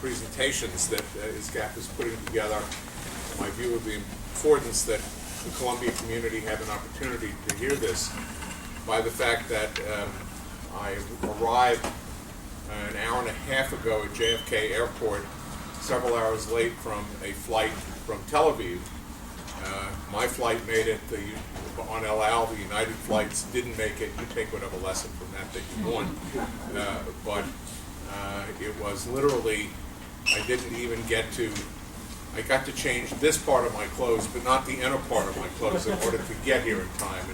presentations that ISGAP is putting together, my view of the importance that the Columbia community have an opportunity to hear this by the fact that I arrived an hour and a half ago at JFK Airport, several hours late from a flight from Tel Aviv. My flight made it on El Al. The United flights didn't make it. You take whatever lesson from that you want. But it was literally, I didn't even get to, I got to change this part of my clothes, but not the inner part of my clothes in order to get here in time.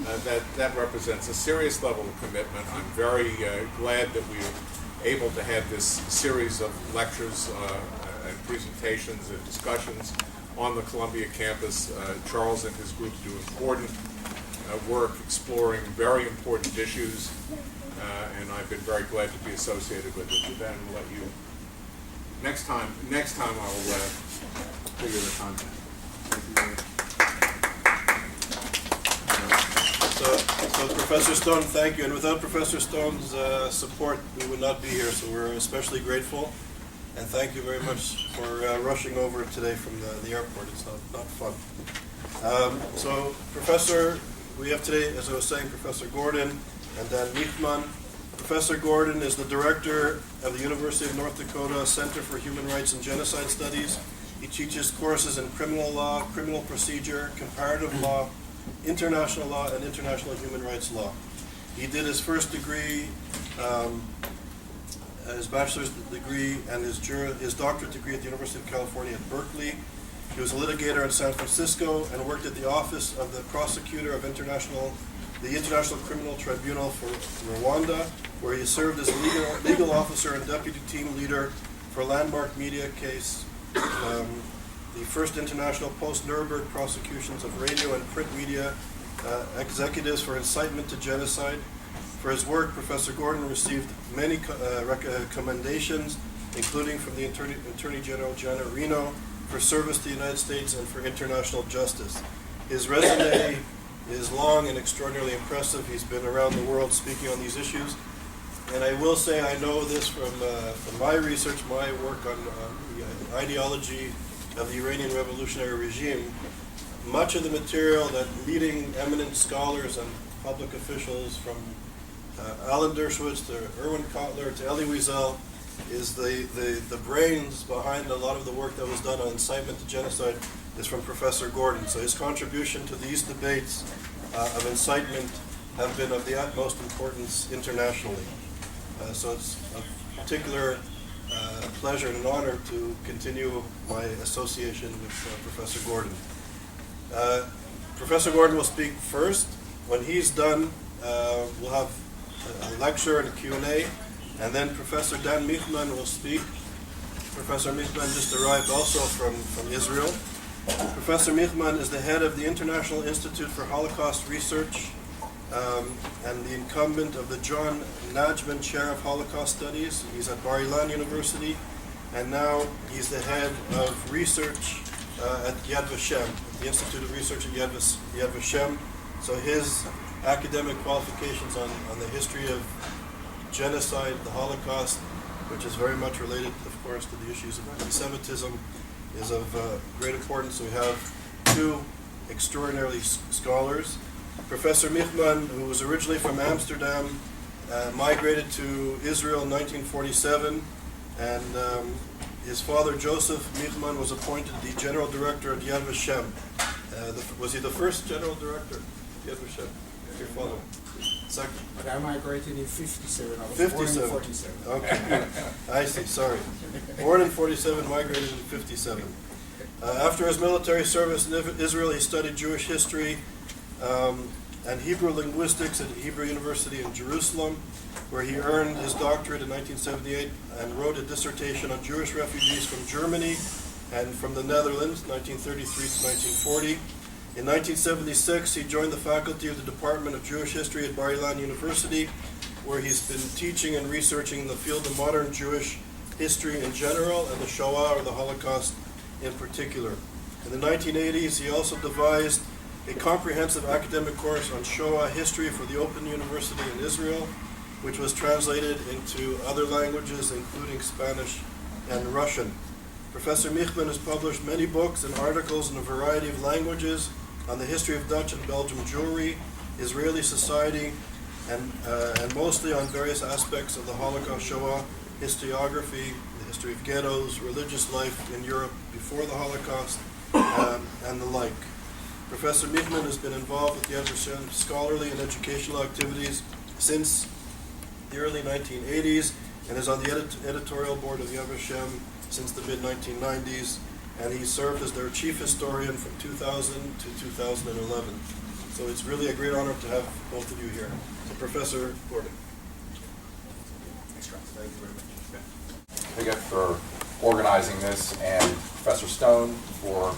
And that represents a serious level of commitment. I'm very glad that we are able to have this series of lectures and presentations and discussions on the Columbia campus. Charles and his group do important work exploring very important issues, and I've been very glad to be associated with it. With that, I'll let you. Next time I'll figure the content. So Professor Stone, thank you. And without Professor Stone's support, we would not be here. So we're especially grateful. And thank you very much for rushing over today from the airport. It's not fun. So Professor, we have today, as I was saying, Professor Gordon and Dan Michman. Professor Gordon is the director of the University of North Dakota Center for Human Rights and Genocide Studies. He teaches courses in criminal law, criminal procedure, comparative law, international law, and international human rights law. He did his first degree, his bachelor's degree, and his doctorate degree at the University of California at Berkeley. He was a litigator in San Francisco and worked at the office of the prosecutor of the International Criminal Tribunal for Rwanda, where he served as a legal officer and deputy team leader for a landmark media case, the first international post-Nuremberg prosecutions of radio and print media executives for incitement to genocide. For his work, Professor Gordon received many commendations, including from the Attorney General Janet Reno for service to the United States and for international justice. His resume is long and extraordinarily impressive. He's been around the world speaking on these issues. And I will say I know this from my research, my work on the ideology of the Iranian revolutionary regime. Much of the material that leading eminent scholars and public officials from Alan Dershowitz to Erwin Kotler to Elie Wiesel is the brains behind a lot of the work that was done on incitement to genocide is from Professor Gordon. So his contribution to these debates of incitement have been of the utmost importance internationally. So it's a particular pleasure and an honor to continue my association with Professor Gordon. Professor Gordon will speak first. When he's done, we'll have a lecture and a Q&A, and then Professor Dan Michman will speak. Professor Michman just arrived also from Israel. Professor Michman is the head of the International Institute for Holocaust Research and the incumbent of the John Najman Chair of Holocaust Studies. He's at Bar-Ilan University, and now he's the head of research at Yad Vashem, the Institute of Research at Yad Vashem. So his academic qualifications on the history of genocide, the Holocaust, which is very much related, of course, to the issues of anti-Semitism, is of great importance. So we have two extraordinary scholars. Professor Michman, who was originally from Amsterdam, migrated to Israel in 1947, and his father, Joseph Michman, was appointed the general director at Yad Vashem. Was he the first general director at Yad Vashem? Your father? Second? But I migrated in 57. I was 57. born in 47. Okay. I see, sorry. Born in 47, migrated in 57. After his military service in Israel, he studied Jewish history and Hebrew linguistics at Hebrew University in Jerusalem, where he earned his doctorate in 1978 and wrote a dissertation on Jewish refugees from Germany and from the Netherlands, 1933 to 1940. In 1976, he joined the faculty of the Department of Jewish History at Bar-Ilan University, where he's been teaching and researching in the field of modern Jewish history in general and the Shoah, or the Holocaust, in particular. In the 1980s, he also devised a comprehensive academic course on Shoah history for the Open University in Israel, which was translated into other languages, including Spanish and Russian. Professor Michman has published many books and articles in a variety of languages on the history of Dutch and Belgian Jewry, Israeli society, and mostly on various aspects of the Holocaust, Shoah, historiography, the history of ghettos, religious life in Europe before the Holocaust, and the like. Professor Michman has been involved with Yad Vashem scholarly and educational activities since the early 1980s and is on the editorial board of Yad Vashem since the mid-1990s, and he served as their chief historian from 2000 to 2011. So it's really a great honor to have both of you here. So Professor Gordon. Thanks, Charles. Thank you very much. Again for organizing this, and Professor Stone for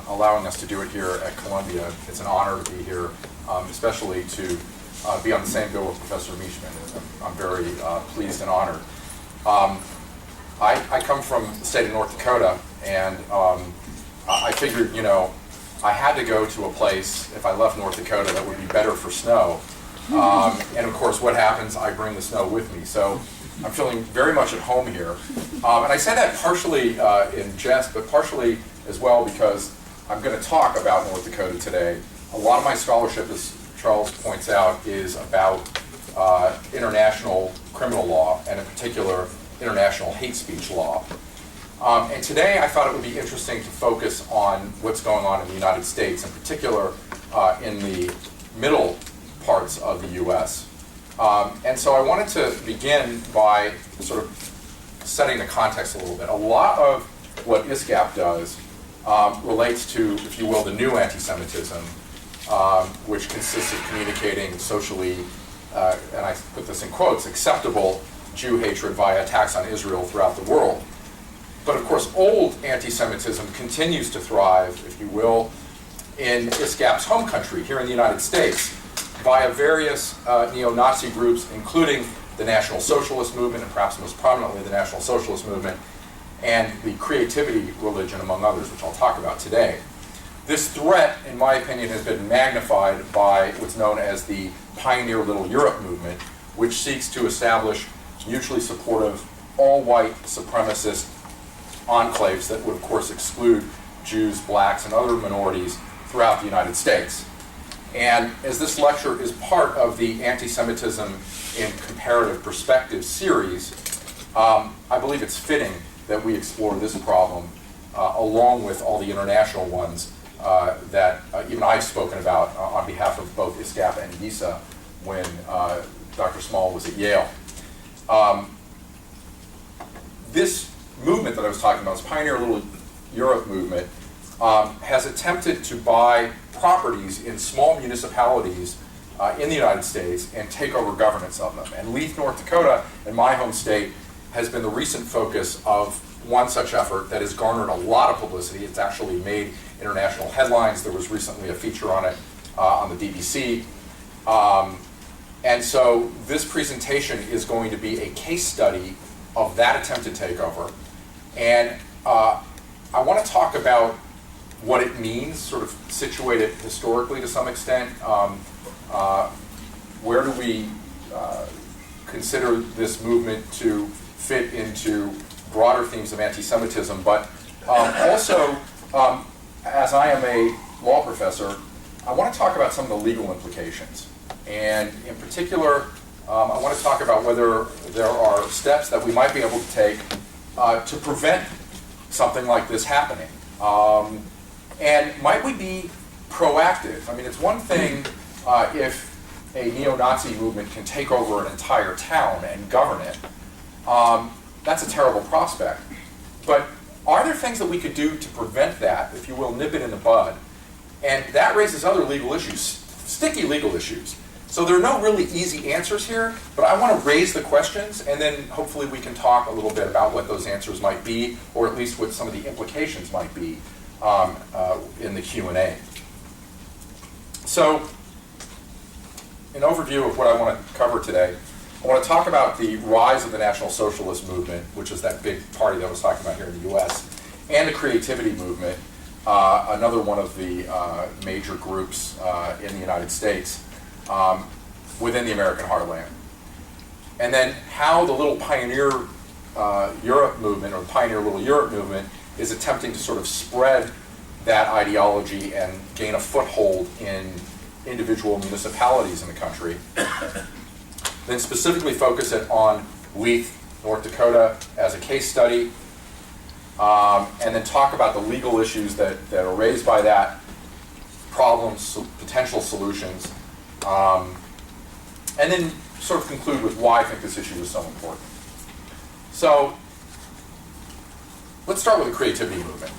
allowing us to do it here at Columbia. It's an honor to be here, especially to be on the same bill with Professor Michman. I'm very pleased and honored. I come from the state of North Dakota, and I figured, I had to go to a place, if I left North Dakota, that would be better for snow. And of course, what happens? I bring the snow with me. So I'm feeling very much at home here. And I say that partially in jest, but partially as well because I'm going to talk about North Dakota today. A lot of my scholarship, as Charles points out, is about international criminal law, and in particular, international hate speech law. And today I thought it would be interesting to focus on what's going on in the United States, in particular in the middle parts of the U.S. And so I wanted to begin by sort of setting the context a little bit. A lot of what ISGAP does relates to, if you will, the new anti-Semitism, which consists of communicating socially, and I put this in quotes, acceptable Jew hatred via attacks on Israel throughout the world. But of course, old anti-Semitism continues to thrive, if you will, in ISGAP's home country, here in the United States, via various neo-Nazi groups, including the National Socialist Movement, and perhaps most prominently the National Socialist Movement, and the Creativity Religion, among others, which I'll talk about today. This threat, in my opinion, has been magnified by what's known as the Pioneer Little Europe movement, which seeks to establish mutually supportive, all-white supremacist enclaves that would, of course, exclude Jews, blacks, and other minorities throughout the United States. And as this lecture is part of the Anti-Semitism in Comparative Perspective series, I believe it's fitting that we explore this problem along with all the international ones that even I've spoken about on behalf of both ISGAP and YISA when Dr. Small was at Yale. This movement that I was talking about, this Pioneer Little Europe movement, has attempted to buy properties in small municipalities in the United States and take over governance of them. And Leith, North Dakota, in my home state, has been the recent focus of one such effort that has garnered a lot of publicity. It's actually made international headlines. There was recently a feature on it on the BBC. And so this presentation is going to be a case study of that attempted takeover. And I want to talk about what it means, sort of situate it historically to some extent. Where do we consider this movement to fit into broader themes of anti-Semitism? But also, as I am a law professor, I want to talk about some of the legal implications. And in particular, I want to talk about whether there are steps that we might be able to take to prevent something like this happening. And might we be proactive? I mean, it's one thing if a neo-Nazi movement can take over an entire town and govern it. That's a terrible prospect. But are there things that we could do to prevent that, if you will, nip it in the bud? And that raises other legal issues, sticky legal issues. So there are no really easy answers here, but I want to raise the questions, and then hopefully we can talk a little bit about what those answers might be, or at least what some of the implications might be in the Q&A. So, an overview of what I want to cover today. I want to talk about the rise of the National Socialist Movement, which is that big party that I was talking about here in the U.S., and the Creativity Movement, another one of the major groups in the United States within the American Heartland. And then how the little pioneer Europe movement, or the Pioneer Little Europe movement, is attempting to sort of spread that ideology and gain a foothold in individual municipalities in the country. Then specifically focus it on Leith, North Dakota as a case study, and then talk about the legal issues that are raised by that, problems, potential solutions, and then sort of conclude with why I think this issue is so important. So let's start with the creativity movement.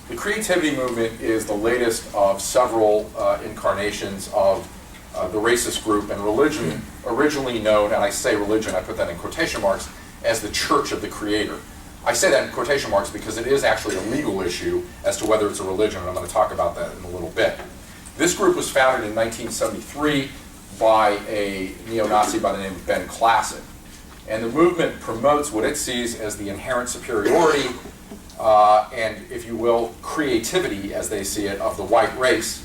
The creativity movement is the latest of several incarnations of the racist group and religion, originally known, and I say religion, I put that in quotation marks, as the Church of the Creator. I say that in quotation marks because it is actually a legal issue as to whether it's a religion, and I'm going to talk about that in a little bit. This group was founded in 1973 by a neo-Nazi by the name of Ben Klassen. And the movement promotes what it sees as the inherent superiority and, if you will, creativity, as they see it, of the white race.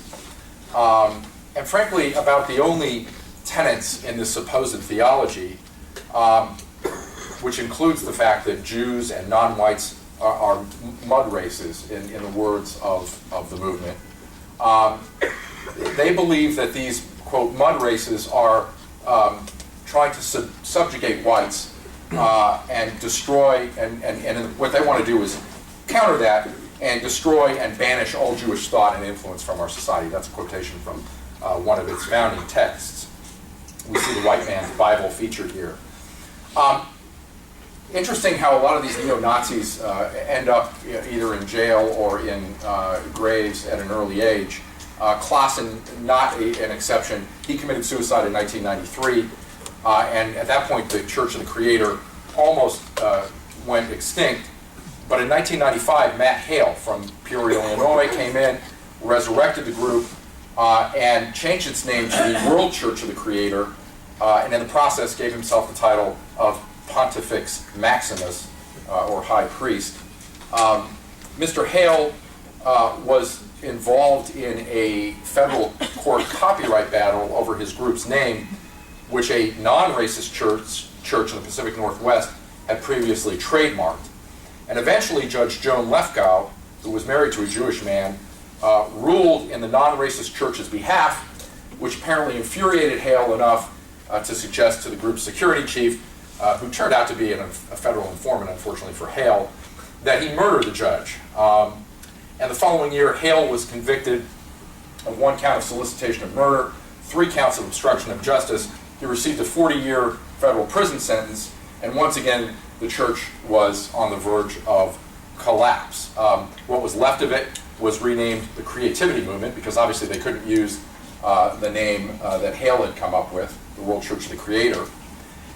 And frankly, about the only tenets in this supposed theology, which includes the fact that Jews and non-whites are mud races, in the words of the movement. They believe that these, quote, mud races are trying to subjugate whites and destroy, and what they want to do is counter that and destroy and banish all Jewish thought and influence from our society. That's a quotation from one of its founding texts. We see the white man's Bible featured here. Interesting how a lot of these neo-Nazis end up either in jail or in graves at an early age. Klassen, not an exception. He committed suicide in 1993, and at that point the Church of the Creator almost went extinct. But in 1995, Matt Hale from Peoria, Illinois, came in, resurrected the group, and changed its name to the World Church of the Creator, and in the process gave himself the title of Pontifex Maximus, or High Priest. Mr. Hale was involved in a federal court copyright battle over his group's name, which a non-racist church in the Pacific Northwest had previously trademarked. And eventually Judge Joan Lefkow, who was married to a Jewish man, ruled in the non-racist church's behalf, which apparently infuriated Hale enough to suggest to the group's security chief, who turned out to be a federal informant, unfortunately for Hale, that he murdered the judge. And the following year, Hale was convicted of 1 count of solicitation of murder, 3 counts of obstruction of justice. He received a 40-year federal prison sentence, and once again, the church was on the verge of collapse. What was left of it was renamed the Creativity Movement, because obviously they couldn't use the name that Hale had come up with, the World Church of the Creator.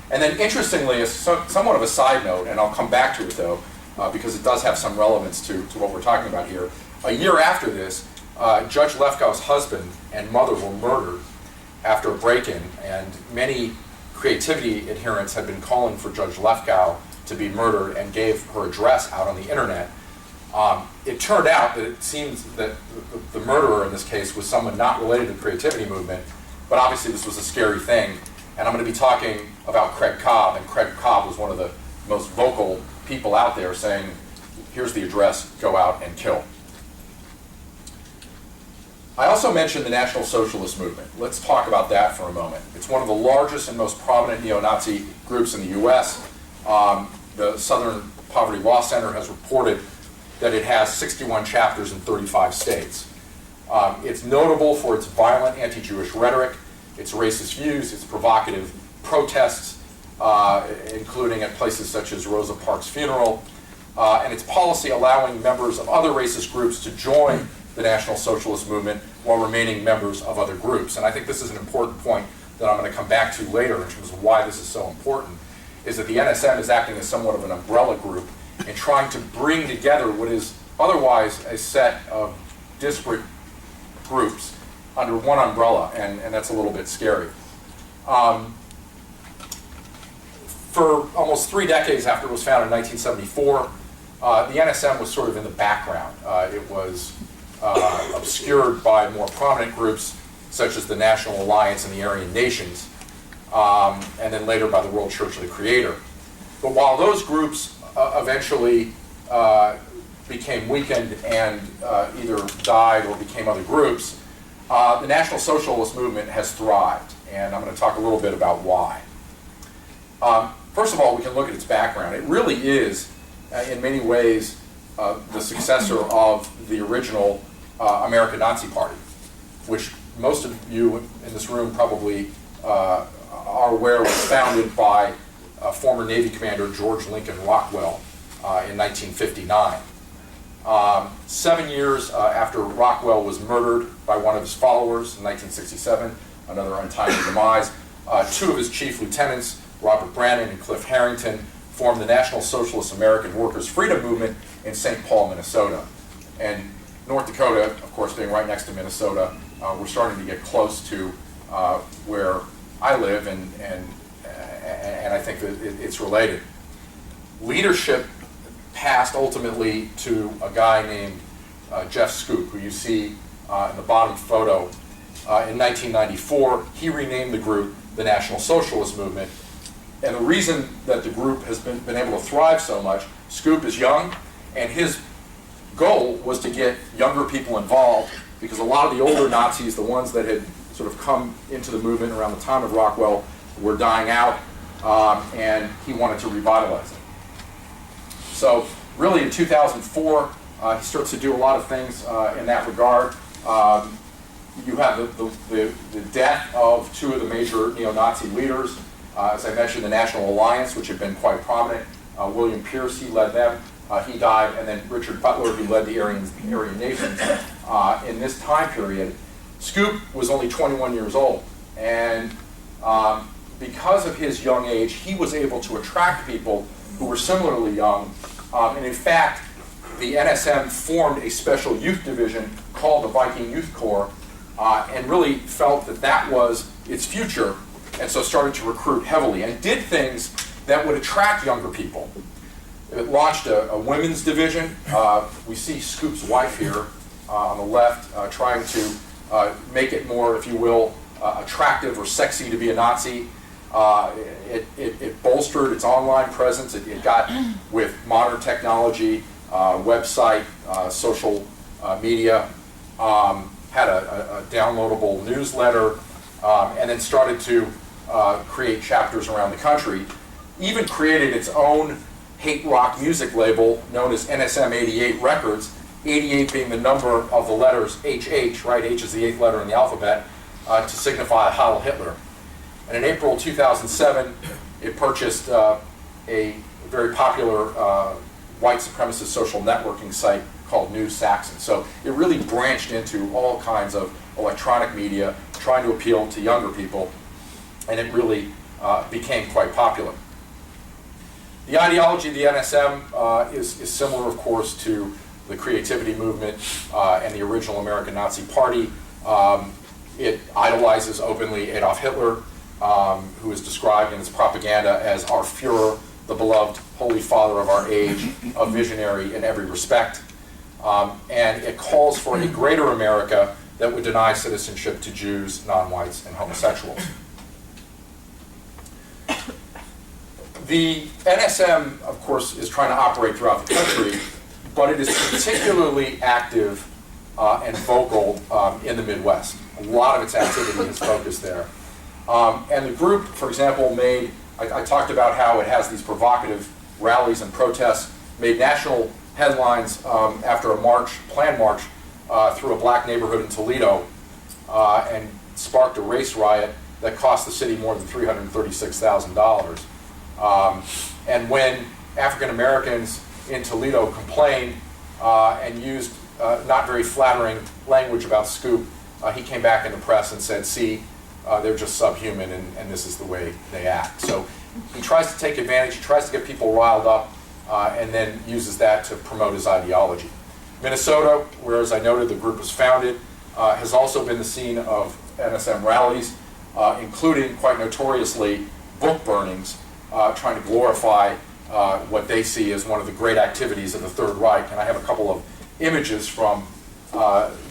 And then interestingly, somewhat of a side note, and I'll come back to it though, because it does have some relevance to what we're talking about here. A year after this, Judge Lefkow's husband and mother were murdered after a break-in, and many creativity adherents had been calling for Judge Lefkow to be murdered and gave her address out on the internet. It turned out that it seems that the murderer in this case was someone not related to the creativity movement, but obviously this was a scary thing. And I'm going to be talking about Craig Cobb, and Craig Cobb was one of the most vocal people out there saying, here's the address, go out and kill. I also mentioned the National Socialist Movement. Let's talk about that for a moment. It's one of the largest and most prominent neo-Nazi groups in the U.S. The Southern Poverty Law Center has reported that it has 61 chapters in 35 states. It's notable for its violent anti-Jewish rhetoric, its racist views, its provocative protests, including at places such as Rosa Parks' funeral, and its policy allowing members of other racist groups to join the National Socialist Movement while remaining members of other groups. And I think this is an important point that I'm going to come back to later in terms of why this is so important, is that the NSM is acting as somewhat of an umbrella group in trying to bring together what is otherwise a set of disparate groups under one umbrella, and that's a little bit scary. For almost 3 decades after it was founded in 1974, the NSM was sort of in the background. It was obscured by more prominent groups such as the National Alliance and the Aryan Nations, and then later by the World Church of the Creator. But while those groups eventually became weakened and either died or became other groups, the National Socialist movement has thrived, and I'm going to talk a little bit about why. First of all, we can look at its background. It really is, in many ways, the successor of the original American Nazi Party, which most of you in this room probably are aware was founded by former Navy Commander George Lincoln Rockwell in 1959. 7 years after Rockwell was murdered by one of his followers in 1967, another untimely demise, two of his chief lieutenants, Robert Brannan and Cliff Harrington, formed the National Socialist American Workers' Freedom Movement in St. Paul, Minnesota. And North Dakota, of course, being right next to Minnesota, we're starting to get close to where I live, and I think that it's related. Leadership passed ultimately to a guy named Jeff Scoop, who you see in the bottom photo. In 1994, he renamed the group the National Socialist Movement. And the reason that the group has been able to thrive so much, Scoop is young, and his goal was to get younger people involved, because a lot of the older Nazis, the ones that had sort of come into the movement around the time of Rockwell, were dying out, and he wanted to revitalize it. So really in 2004, he starts to do a lot of things in that regard. You have the death of two of the major neo-Nazi leaders. As I mentioned, the National Alliance, which had been quite prominent. William Pierce, he led them. He died, and then Richard Butler, who led the Aryan Nations. In this time period, Scoop was only 21 years old, and because of his young age, he was able to attract people who were similarly young. And in fact, the NSM formed a special youth division called the Viking Youth Corps, and really felt that that was its future, and so started to recruit heavily and did things that would attract younger people. It launched a women's division. We see Scoop's wife here on the left trying to make it more, if you will, attractive or sexy to be a Nazi. It bolstered its online presence. It got, with modern technology, website, social media, had a downloadable newsletter, and then started to create chapters around the country. Even created its own hate rock music label known as NSM 88 Records, 88 being the number of the letters HH, right? H is the 8th letter in the alphabet, to signify Heil Hitler. And in April 2007, it purchased a very popular white supremacist social networking site called New Saxon. So it really branched into all kinds of electronic media, trying to appeal to younger people, and it really became quite popular. The ideology of the NSM is similar, of course, to the creativity movement and the original American Nazi Party. It idolizes openly Adolf Hitler, who is described in its propaganda as our Führer, the beloved holy father of our age, a visionary in every respect. And it calls for a greater America that would deny citizenship to Jews, non-whites, and homosexuals. The NSM, of course, is trying to operate throughout the country, but it is particularly active and vocal in the Midwest. A lot of its activity is focused there. And the group, for example, I talked about how it has these provocative rallies and protests, made national headlines after a planned march through a black neighborhood in Toledo, and sparked a race riot that cost the city more than $336,000. And when African Americans in Toledo complained and used not very flattering language about Scoop, he came back in the press and said, see, they're just subhuman, and this is the way they act. So he tries to take advantage, he tries to get people riled up, and then uses that to promote his ideology. Minnesota, where, as I noted, the group was founded, has also been the scene of NSM rallies, including, quite notoriously, book burnings, trying to glorify what they see as one of the great activities of the Third Reich. And I have a couple of images from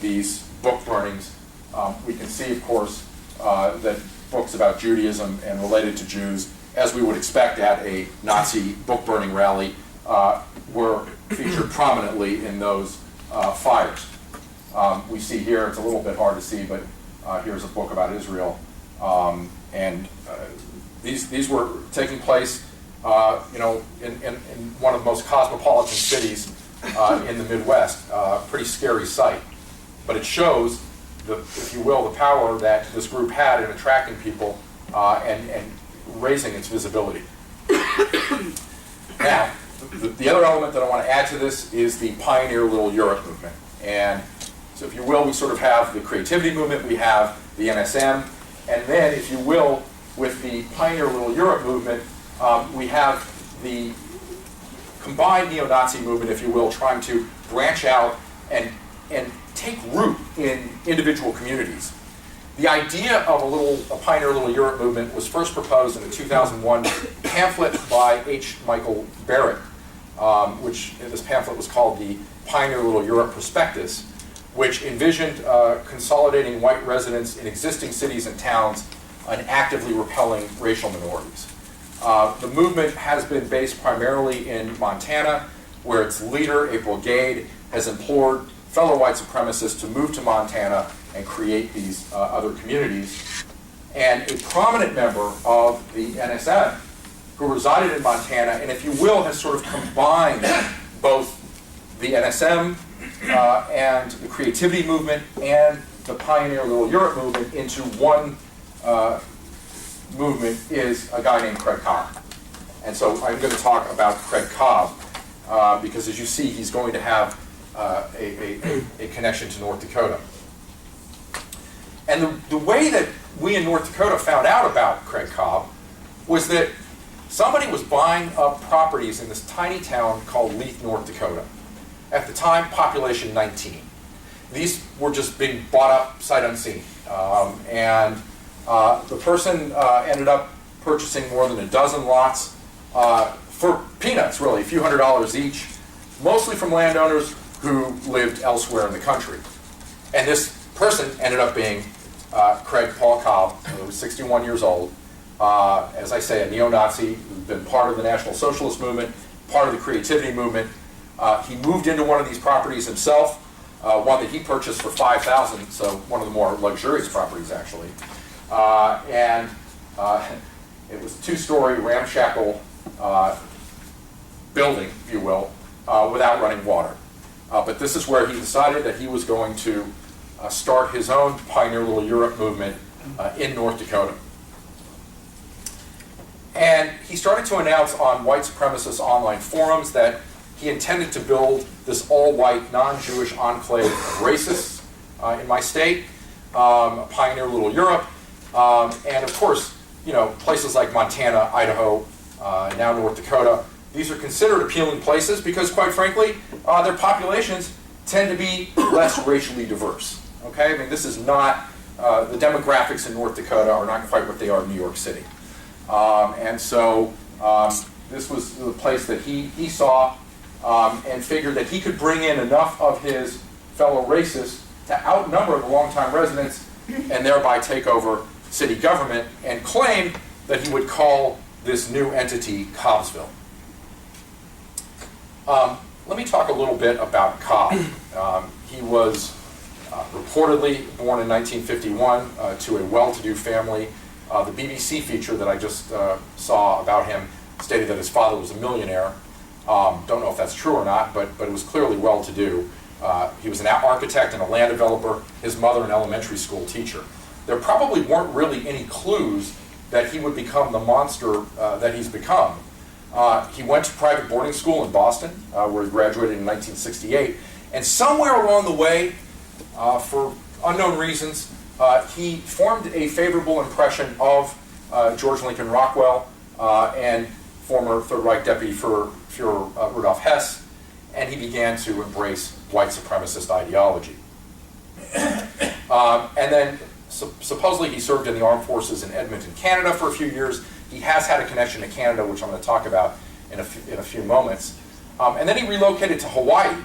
these book burnings. We can see, of course, that books about Judaism and related to Jews as we would expect at a Nazi book-burning rally, were featured prominently in those fires. We see here, it's a little bit hard to see, but here's a book about Israel. These were taking place in one of the most cosmopolitan cities in the Midwest. Pretty scary sight. But it shows, if you will, the power that this group had in attracting people and raising its visibility. Now, the other element that I want to add to this is the Pioneer Little Europe movement. And so if you will, we sort of have the creativity movement, we have the NSM, and then, if you will, with the Pioneer Little Europe movement, we have the combined neo-Nazi movement, if you will, trying to branch out and take root in individual communities. The idea of a Pioneer Little Europe movement was first proposed in a 2001 pamphlet by H. Michael Barrett, which this pamphlet was called the Pioneer Little Europe Prospectus, which envisioned consolidating white residents in existing cities and towns and actively repelling racial minorities. The movement has been based primarily in Montana, where its leader, April Gade, has implored fellow white supremacists to move to Montana and create these other communities. And a prominent member of the NSM, who resided in Montana, and if you will, has sort of combined both the NSM and the creativity movement and the Pioneer Little Europe movement into one movement, is a guy named Craig Cobb. And so I'm going to talk about Craig Cobb because, as you see, he's going to have a connection to North Dakota. And the way that we in North Dakota found out about Craig Cobb was that somebody was buying up properties in this tiny town called Leith, North Dakota. At the time, population 19. These were just being bought up sight unseen. The person ended up purchasing more than a dozen lots for peanuts, really, a few $100s each, mostly from landowners who lived elsewhere in the country. And this person ended up being Craig Paul Cobb, who was 61 years old. As I say, a neo-Nazi who'd been part of the National Socialist movement, part of the creativity movement. He moved into one of these properties himself, one that he purchased for $5,000, so one of the more luxurious properties, actually. It was a two-story ramshackle building, if you will, without running water. But this is where he decided that he was going to start his own Pioneer Little Europe movement in North Dakota. And he started to announce on white supremacist online forums that he intended to build this all-white, non-Jewish enclave of racists in my state, Pioneer Little Europe, and of course, places like Montana, Idaho, now North Dakota. These are considered appealing places because, quite frankly, their populations tend to be less racially diverse. Okay, I mean, this is not the demographics in North Dakota are not quite what they are in New York City, and so this was the place that he saw. And figured that he could bring in enough of his fellow racists to outnumber the longtime residents and thereby take over city government, and claimed that he would call this new entity Cobbsville. Let me talk a little bit about Cobb. He was reportedly born in 1951 to a well-to-do family. The BBC feature that I just saw about him stated that his father was a millionaire. Don't know if that's true or not, but it was clearly well-to-do. He was an architect and a land developer, his mother an elementary school teacher. There probably weren't really any clues that he would become the monster that he's become. He went to private boarding school in Boston, where he graduated in 1968, and somewhere along the way, for unknown reasons, he formed a favorable impression of George Lincoln Rockwell and former Third Reich Deputy Führer Rudolf Hess, and he began to embrace white supremacist ideology. And then supposedly he served in the armed forces in Edmonton, Canada for a few years. He has had a connection to Canada, which I'm going to talk about in a few moments. And then he relocated to Hawaii,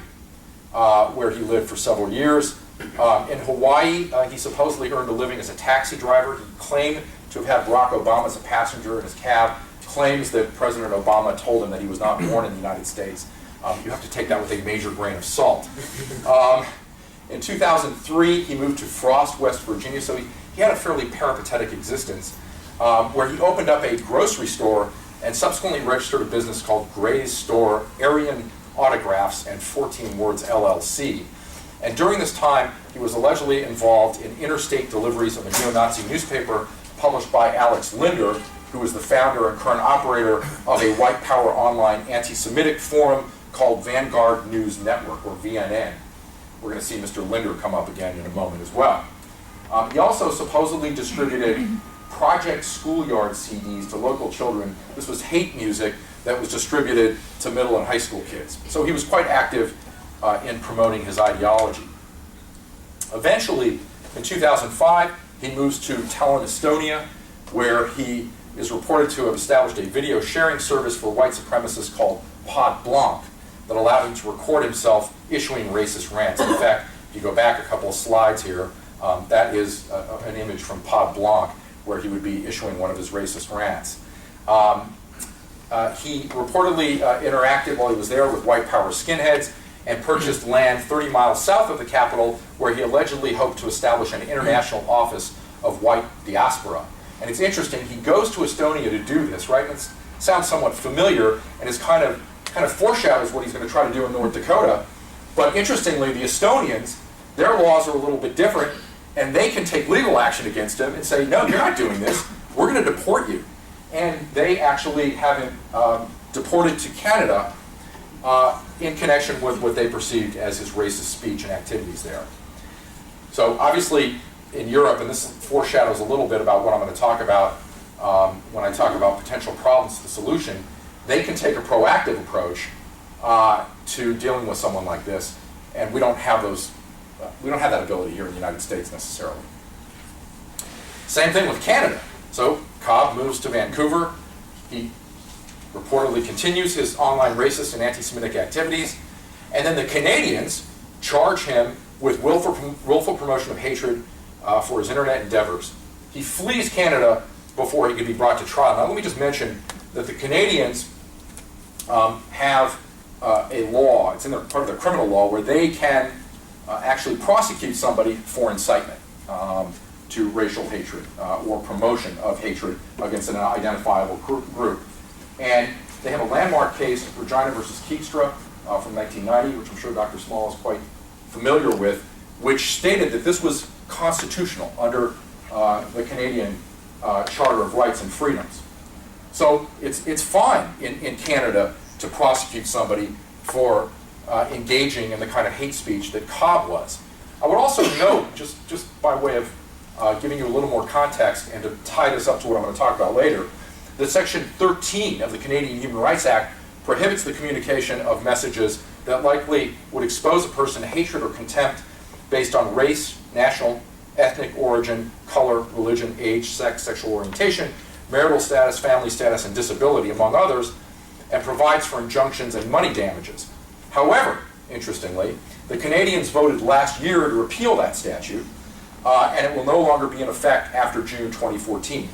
where he lived for several years. In Hawaii, he supposedly earned a living as a taxi driver. He claimed to have had Barack Obama as a passenger in his cab, claims that President Obama told him that he was not born in the United States. You have to take that with a major grain of salt. In 2003, he moved to Frost, West Virginia, so he had a fairly peripatetic existence, where he opened up a grocery store and subsequently registered a business called Gray's Store, Aryan Autographs, and 14 Words LLC. And during this time, he was allegedly involved in interstate deliveries of a neo-Nazi newspaper published by Alex Linder, who is the founder and current operator of a white power online anti-Semitic forum called Vanguard News Network, or VNN. We're going to see Mr. Linder come up again in a moment as well. He also supposedly distributed Project Schoolyard CDs to local children. This was hate music that was distributed to middle and high school kids. So he was quite active in promoting his ideology. Eventually, in 2005, he moves to Tallinn, Estonia, where he is reported to have established a video sharing service for white supremacists called Pod Blanc that allowed him to record himself issuing racist rants. In fact, if you go back a couple of slides here, that is an image from Pod Blanc where he would be issuing one of his racist rants. He reportedly interacted while he was there with white power skinheads and purchased land 30 miles south of the capital where he allegedly hoped to establish an international office of white diaspora. And it's interesting, he goes to Estonia to do this, right? And it sounds somewhat familiar and is kind of foreshadows what he's going to try to do in North Dakota. But interestingly, the Estonians, their laws are a little bit different, and they can take legal action against him and say, no, you're not doing this, we're going to deport you. And they actually have him deported to Canada in connection with what they perceived as his racist speech and activities there. So obviously in Europe, and this foreshadows a little bit about what I'm going to talk about when I talk about potential problems to the solution, they can take a proactive approach to dealing with someone like this, and we don't have that ability here in the United States necessarily. Same thing with Canada. So Cobb moves to Vancouver. He reportedly continues his online racist and anti-Semitic activities, and then the Canadians charge him with willful promotion of hatred for his internet endeavors. He flees Canada before he could be brought to trial. Now let me just mention that the Canadians have a law, it's in part of their criminal law, where they can actually prosecute somebody for incitement to racial hatred or promotion of hatred against an identifiable group. And they have a landmark case, Regina versus Keegstra from 1990, which I'm sure Dr. Small is quite familiar with, which stated that this was constitutional under the Canadian Charter of Rights and Freedoms. So it's fine in Canada to prosecute somebody for engaging in the kind of hate speech that Cobb was. I would also note, just by way of giving you a little more context and to tie this up to what I'm going to talk about later, that Section 13 of the Canadian Human Rights Act prohibits the communication of messages that likely would expose a person to hatred or contempt based on race, national, ethnic origin, color, religion, age, sex, sexual orientation, marital status, family status, and disability, among others, and provides for injunctions and money damages. However, interestingly, the Canadians voted last year to repeal that statute, and it will no longer be in effect after June 2014.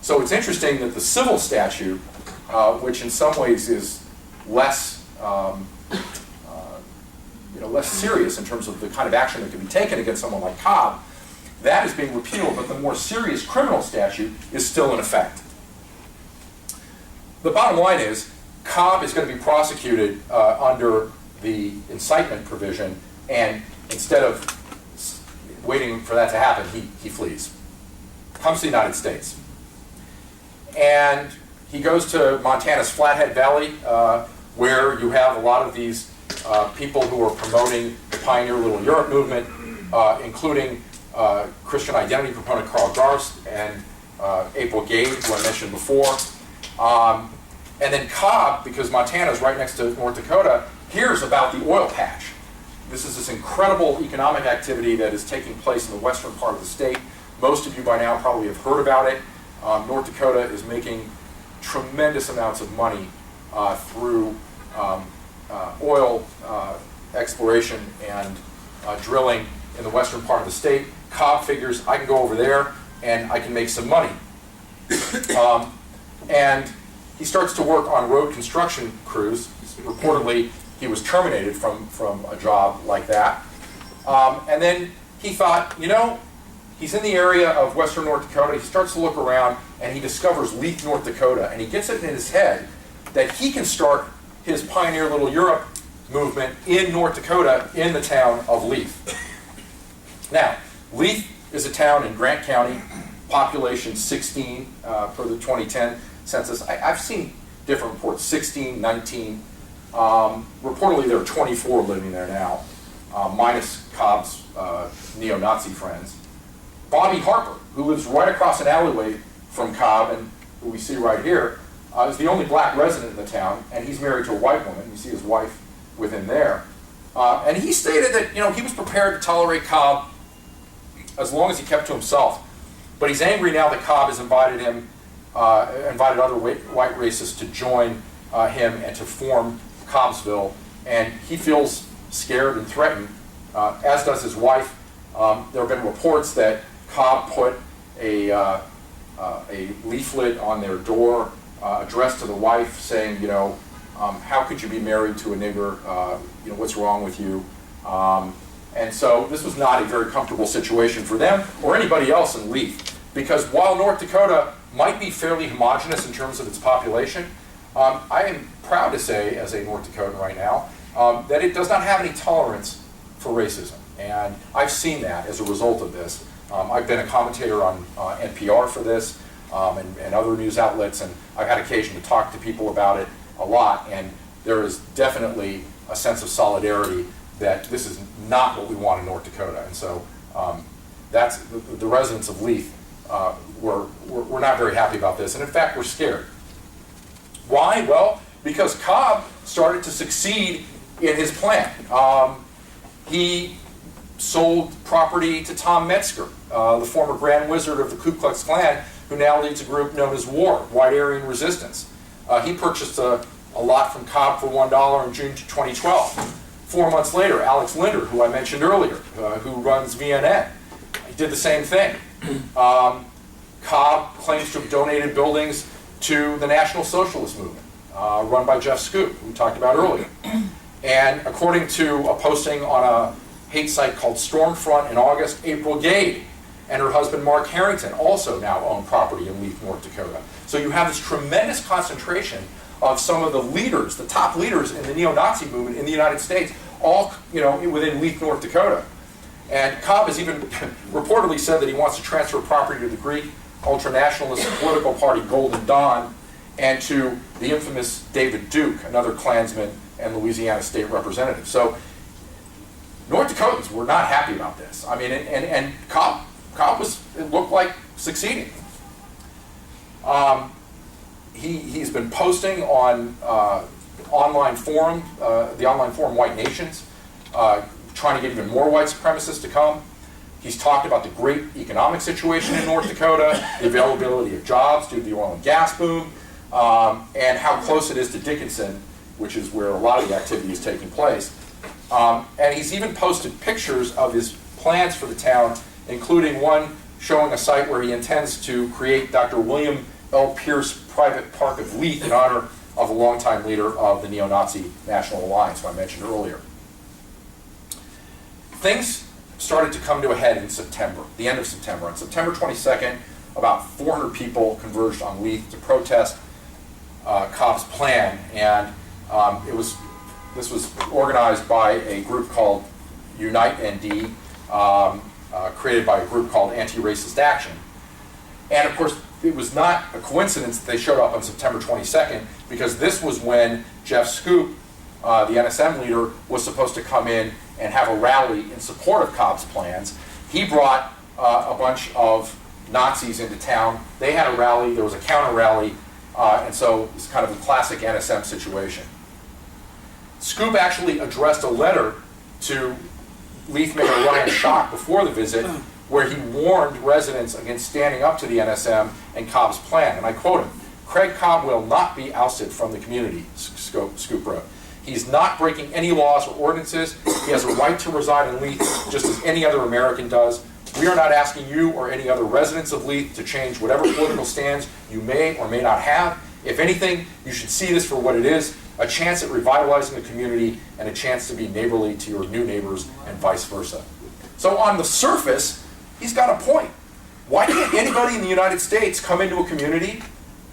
So it's interesting that the civil statute, which in some ways is less less serious in terms of the kind of action that can be taken against someone like Cobb, that is being repealed, but the more serious criminal statute is still in effect. The bottom line is, Cobb is going to be prosecuted under the incitement provision, and instead of waiting for that to happen, he flees. Comes to the United States. And he goes to Montana's Flathead Valley, where you have a lot of these people who are promoting the Pioneer Little Europe movement, including Christian identity proponent Carl Garst and April Gade, who I mentioned before. And then Cobb, because Montana is right next to North Dakota, hears about the oil patch. This is this incredible economic activity that is taking place in the western part of the state. Most of you by now probably have heard about it. North Dakota is making tremendous amounts of money through oil exploration and drilling in the western part of the state. Cobb figures, I can go over there and I can make some money. And he starts to work on road construction crews. Reportedly, he was terminated from a job like that. And then he thought, you know, he's in the area of western North Dakota. He starts to look around, and he discovers Leith, North Dakota. And he gets it in his head that he can start his Pioneer Little Europe movement in North Dakota in the town of Leith. Now, Leith is a town in Grant County, population 16 per the 2010 census. I've seen different reports, 16, 19. Reportedly there are 24 living there now, minus Cobb's neo-Nazi friends. Bobby Harper, who lives right across an alleyway from Cobb, and who we see right here, is the only black resident in the town, and he's married to a white woman. You see his wife with him there. And he stated that, you know, he was prepared to tolerate Cobb as long as he kept to himself. But he's angry now that Cobb has invited other white racists to join him and to form Cobbsville, and he feels scared and threatened, as does his wife. There have been reports that Cobb put a leaflet on their door addressed to the wife saying, you know, how could you be married to a nigger? You know, what's wrong with you? And so this was not a very comfortable situation for them or anybody else in Leith, because while North Dakota might be fairly homogenous in terms of its population, I am proud to say, as a North Dakotan right now, that it does not have any tolerance for racism. And I've seen that as a result of this. I've been a commentator on NPR for this and other news outlets, and I've had occasion to talk to people about it a lot, and there is definitely a sense of solidarity that this is not what we want in North Dakota. And so that's the residents of Leith we're not very happy about this, and in fact we're scared. Why? Well, because Cobb started to succeed in his plan. He sold property to Tom Metzger, the former Grand Wizard of the Ku Klux Klan, who now leads a group known as WAR, White Aryan Resistance. He purchased a lot from Cobb for $1 in June 2012. 4 months later, Alex Linder, who I mentioned earlier, who runs VNN, he did the same thing. Cobb claims to have donated buildings to the National Socialist Movement, run by Jeff Scoop, who we talked about earlier. And according to a posting on a hate site called Stormfront in August, April Gade and her husband Mark Harrington also now own property in Leith, North Dakota. So you have this tremendous concentration of some of the leaders, the top leaders in the neo-Nazi movement in the United States, all within Leith, North Dakota. And Cobb has even reportedly said that he wants to transfer property to the Greek ultranationalist political party Golden Dawn and to the infamous David Duke, another Klansman and Louisiana state representative. So North Dakotans were not happy about this. I mean, and Cobb was, it looked like, succeeding. He's been posting on online forum, the online forum White Nations, trying to get even more white supremacists to come. He's talked about the great economic situation in North Dakota, the availability of jobs due to the oil and gas boom, and how close it is to Dickinson, which is where a lot of the activity is taking place. And he's even posted pictures of his plans for the town, including one showing a site where he intends to create Dr. William L. Pierce Private Park of Leith in honor of a longtime leader of the neo-Nazi National Alliance, who I mentioned earlier. Things started to come to a head in September, the end of September. On September 22nd, about 400 people converged on Leith to protest Cobb's plan, and this was organized by a group called Unite ND, created by a group called Anti-Racist Action. And of course, it was not a coincidence that they showed up on September 22nd, because this was when Jeff Scoop, the NSM leader, was supposed to come in and have a rally in support of Cobb's plans. He brought a bunch of Nazis into town. They had a rally, there was a counter rally, and so it's kind of a classic NSM situation. Scoop actually addressed a letter to Leith Mayor Ryan Schock before the visit, where he warned residents against standing up to the NSM and Cobb's plan. And I quote him, "Craig Cobb will not be ousted from the community," Scoop wrote. "He's not breaking any laws or ordinances. He has a right to reside in Leith just as any other American does. We are not asking you or any other residents of Leith to change whatever political stands you may or may not have. If anything, you should see this for what it is, a chance at revitalizing the community and a chance to be neighborly to your new neighbors and vice versa. So on the surface, he's got a point. Why can't anybody in the United States come into a community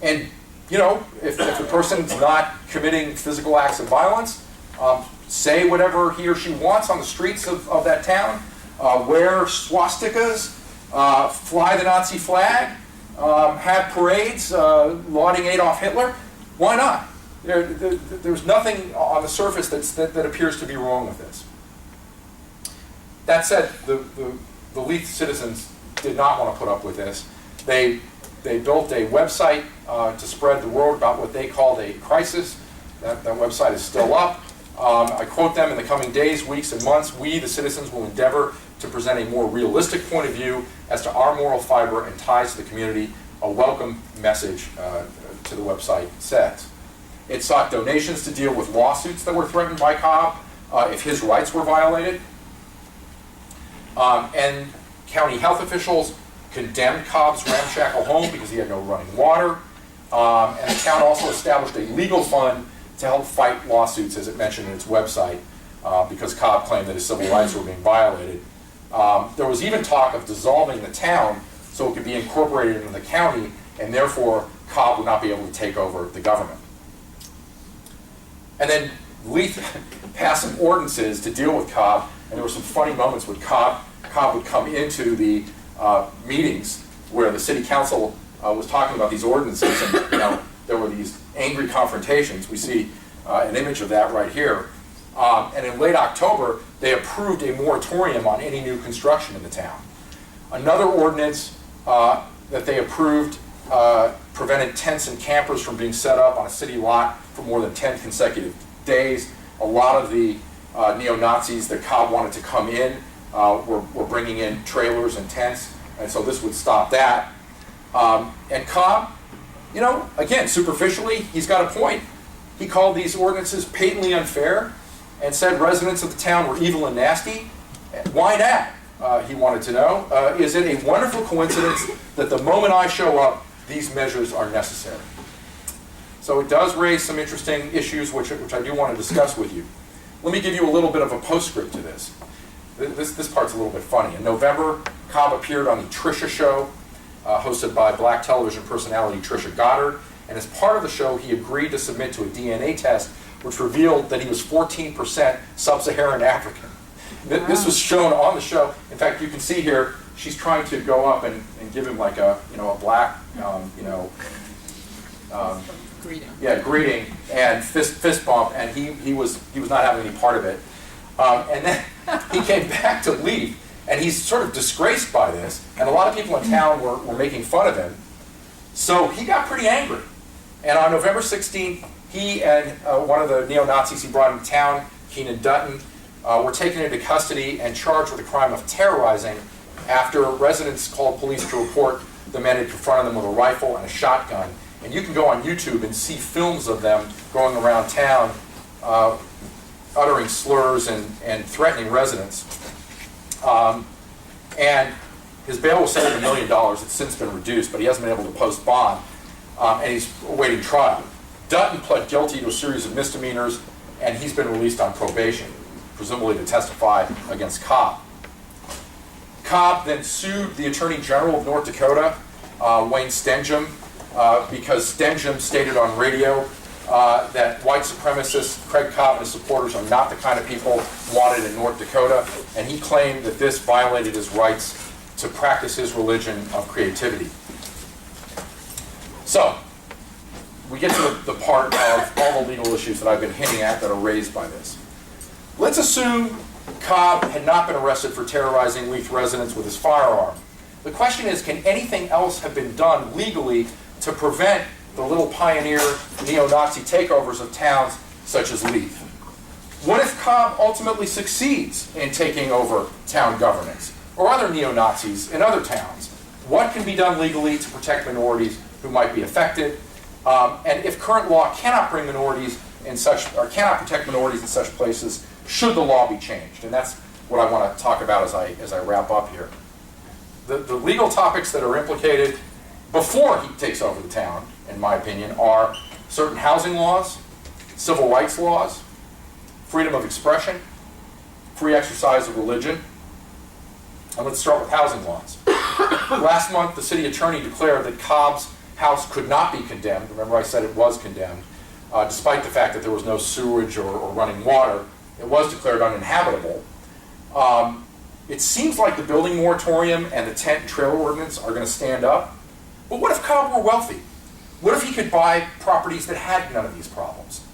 and, you know, if the person's not committing physical acts of violence, say whatever he or she wants on the streets of that town, wear swastikas, fly the Nazi flag, have parades lauding Adolf Hitler? Why not? There's nothing on the surface that appears to be wrong with this. That said, the Leith citizens did not want to put up with this. They built a website to spread the word about what they called a crisis. That website is still up. I quote them: "In the coming days, weeks, and months, we, the citizens, will endeavor to present a more realistic point of view as to our moral fiber and ties to the community," a welcome message to the website says. It sought donations to deal with lawsuits that were threatened by Cobb if his rights were violated. And county health officials condemned Cobb's ramshackle home because he had no running water. And the town also established a legal fund to help fight lawsuits, as it mentioned in its website, because Cobb claimed that his civil rights were being violated. There was even talk of dissolving the town so it could be incorporated into the county, and therefore Cobb would not be able to take over the government. And then Leith passed some ordinances to deal with Cobb, and there were some funny moments when Cobb would come into the meetings where the city council was talking about these ordinances, and there were these angry confrontations. We see an image of that right here. And in late October, they approved a moratorium on any new construction in the town. Another ordinance that they approved prevented tents and campers from being set up on a city lot for more than 10 consecutive days. A lot of the neo-Nazis that Cobb wanted to come in were bringing in trailers and tents, and so this would stop that. And Cobb, again, superficially, he's got a point. He called these ordinances patently unfair and said residents of the town were evil and nasty. Why not? He wanted to know. Is it a wonderful coincidence that the moment I show up, these measures are necessary? So it does raise some interesting issues, which I do want to discuss with you. Let me give you a little bit of a postscript to this. This part's a little bit funny. In November, Cobb appeared on the Trisha Show, hosted by black television personality Trisha Goddard, and as part of the show, he agreed to submit to a DNA test, which revealed that he was 14% sub-Saharan African. This was shown on the show. In fact, you can see here, she's trying to go up and give him like a black, greeting. Yeah, greeting and fist bump, and he was not having any part of it. And then he came back to Leith, and he's sort of disgraced by this, and a lot of people in town were making fun of him. So he got pretty angry. And on November 16th, he and one of the neo-Nazis he brought into town, Keenan Dutton, were taken into custody and charged with the crime of terrorizing after residents called police to report the men had confronted them with a rifle and a shotgun. And you can go on YouTube and see films of them going around town uttering slurs and threatening residents. And his bail was set at $1 million. It's since been reduced, but he hasn't been able to post bond, and he's awaiting trial. Dutton pled guilty to a series of misdemeanors, and he's been released on probation, presumably to testify against Cobb. Cobb then sued the Attorney General of North Dakota, Wayne Stenjum, because Stenjum stated on radio that white supremacists, Craig Cobb and his supporters, are not the kind of people wanted in North Dakota, and he claimed that this violated his rights to practice his religion of creativity. So, we get to the part of all the legal issues that I've been hinting at that are raised by this. Let's assume Cobb had not been arrested for terrorizing Leith residents with his firearm. The question is, can anything else have been done legally to prevent the little pioneer neo-Nazi takeovers of towns such as Leith? What if Cobb ultimately succeeds in taking over town governance, or other neo-Nazis in other towns? What can be done legally to protect minorities who might be affected? And if current law cannot bring minorities in such, or cannot protect minorities in such places, should the law be changed? And that's what I want to talk about as I wrap up here. The legal topics that are implicated before he takes over the town, in my opinion, are certain housing laws, civil rights laws, freedom of expression, free exercise of religion. And let's start with housing laws. Last month, the city attorney declared that Cobb's house could not be condemned. Remember, I said it was condemned, despite the fact that there was no sewage or running water. It was declared uninhabitable. It seems like the building moratorium and the tent and trailer ordinance are going to stand up. But what if Cobb were wealthy? What if he could buy properties that had none of these problems?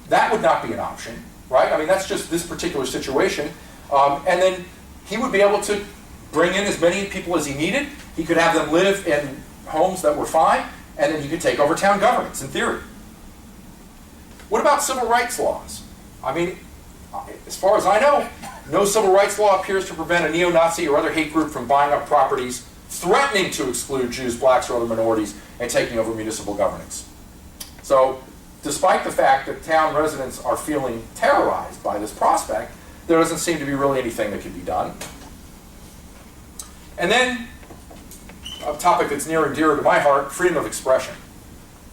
That would not be an option, right? I mean, that's just this particular situation. And then he would be able to bring in as many people as he needed. He could have them live in homes that were fine, and then he could take over town governments, in theory. What about civil rights laws? I mean, as far as I know, no civil rights law appears to prevent a neo-Nazi or other hate group from buying up properties, threatening to exclude Jews, blacks, or other minorities, and taking over municipal governance. So, despite the fact that town residents are feeling terrorized by this prospect, there doesn't seem to be really anything that can be done. And then, a topic that's near and dear to my heart, freedom of expression.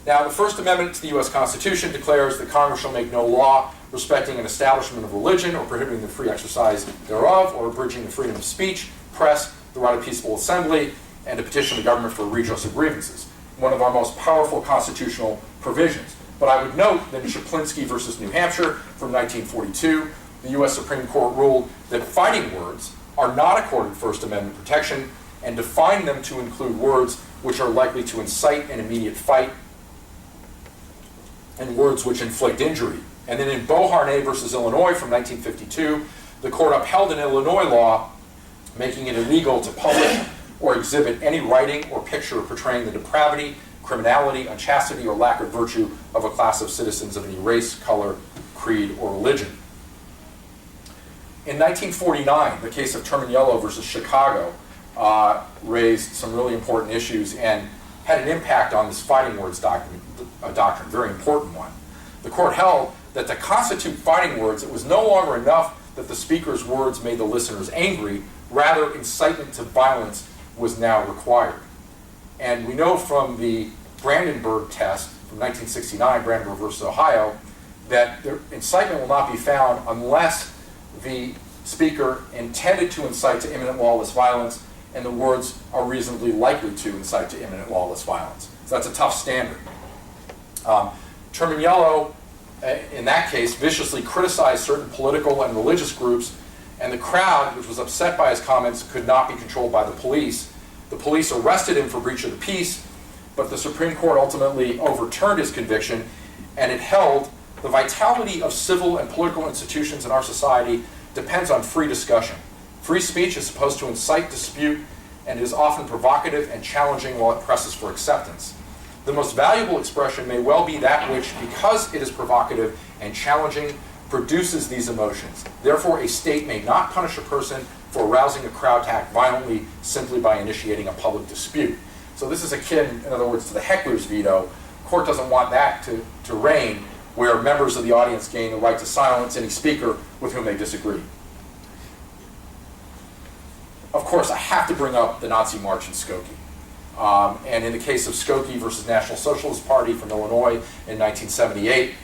Now, the First Amendment to the U.S. Constitution declares that Congress shall make no law respecting an establishment of religion or prohibiting the free exercise thereof or abridging the freedom of speech, press, the right of peaceable assembly, and to petition the government for redress of grievances. One of our most powerful constitutional provisions. But I would note that in Shaplinsky versus New Hampshire from 1942, the U.S. Supreme Court ruled that fighting words are not accorded First Amendment protection and defined them to include words which are likely to incite an immediate fight and words which inflict injury. And then in Beauharnais versus Illinois from 1952, the court upheld an Illinois law making it illegal to publish or exhibit any writing or picture portraying the depravity, criminality, unchastity, or lack of virtue of a class of citizens of any race, color, creed, or religion. In 1949, the case of Terminiello versus Chicago raised some really important issues and had an impact on this fighting words doctrine, a very important one. The court held that to constitute fighting words, it was no longer enough that the speaker's words made the listeners angry, rather incitement to violence was now required. And we know from the Brandenburg test from 1969, Brandenburg versus Ohio, that the incitement will not be found unless the speaker intended to incite to imminent lawless violence and the words are reasonably likely to incite to imminent lawless violence. So that's a tough standard. Terminiello, in that case, viciously criticized certain political and religious groups, and the crowd, which was upset by his comments, could not be controlled by the police. The police arrested him for breach of the peace, but the Supreme Court ultimately overturned his conviction, and it held the vitality of civil and political institutions in our society depends on free discussion. Free speech is supposed to incite dispute and is often provocative and challenging while it presses for acceptance. The most valuable expression may well be that which, because it is provocative and challenging, produces these emotions. Therefore, a state may not punish a person for arousing a crowd to act violently simply by initiating a public dispute. So this is akin, in other words, to the heckler's veto. The court doesn't want that to reign, where members of the audience gain the right to silence any speaker with whom they disagree. Of course, I have to bring up the Nazi March in Skokie. And in the case of Skokie versus National Socialist Party from Illinois in 1978,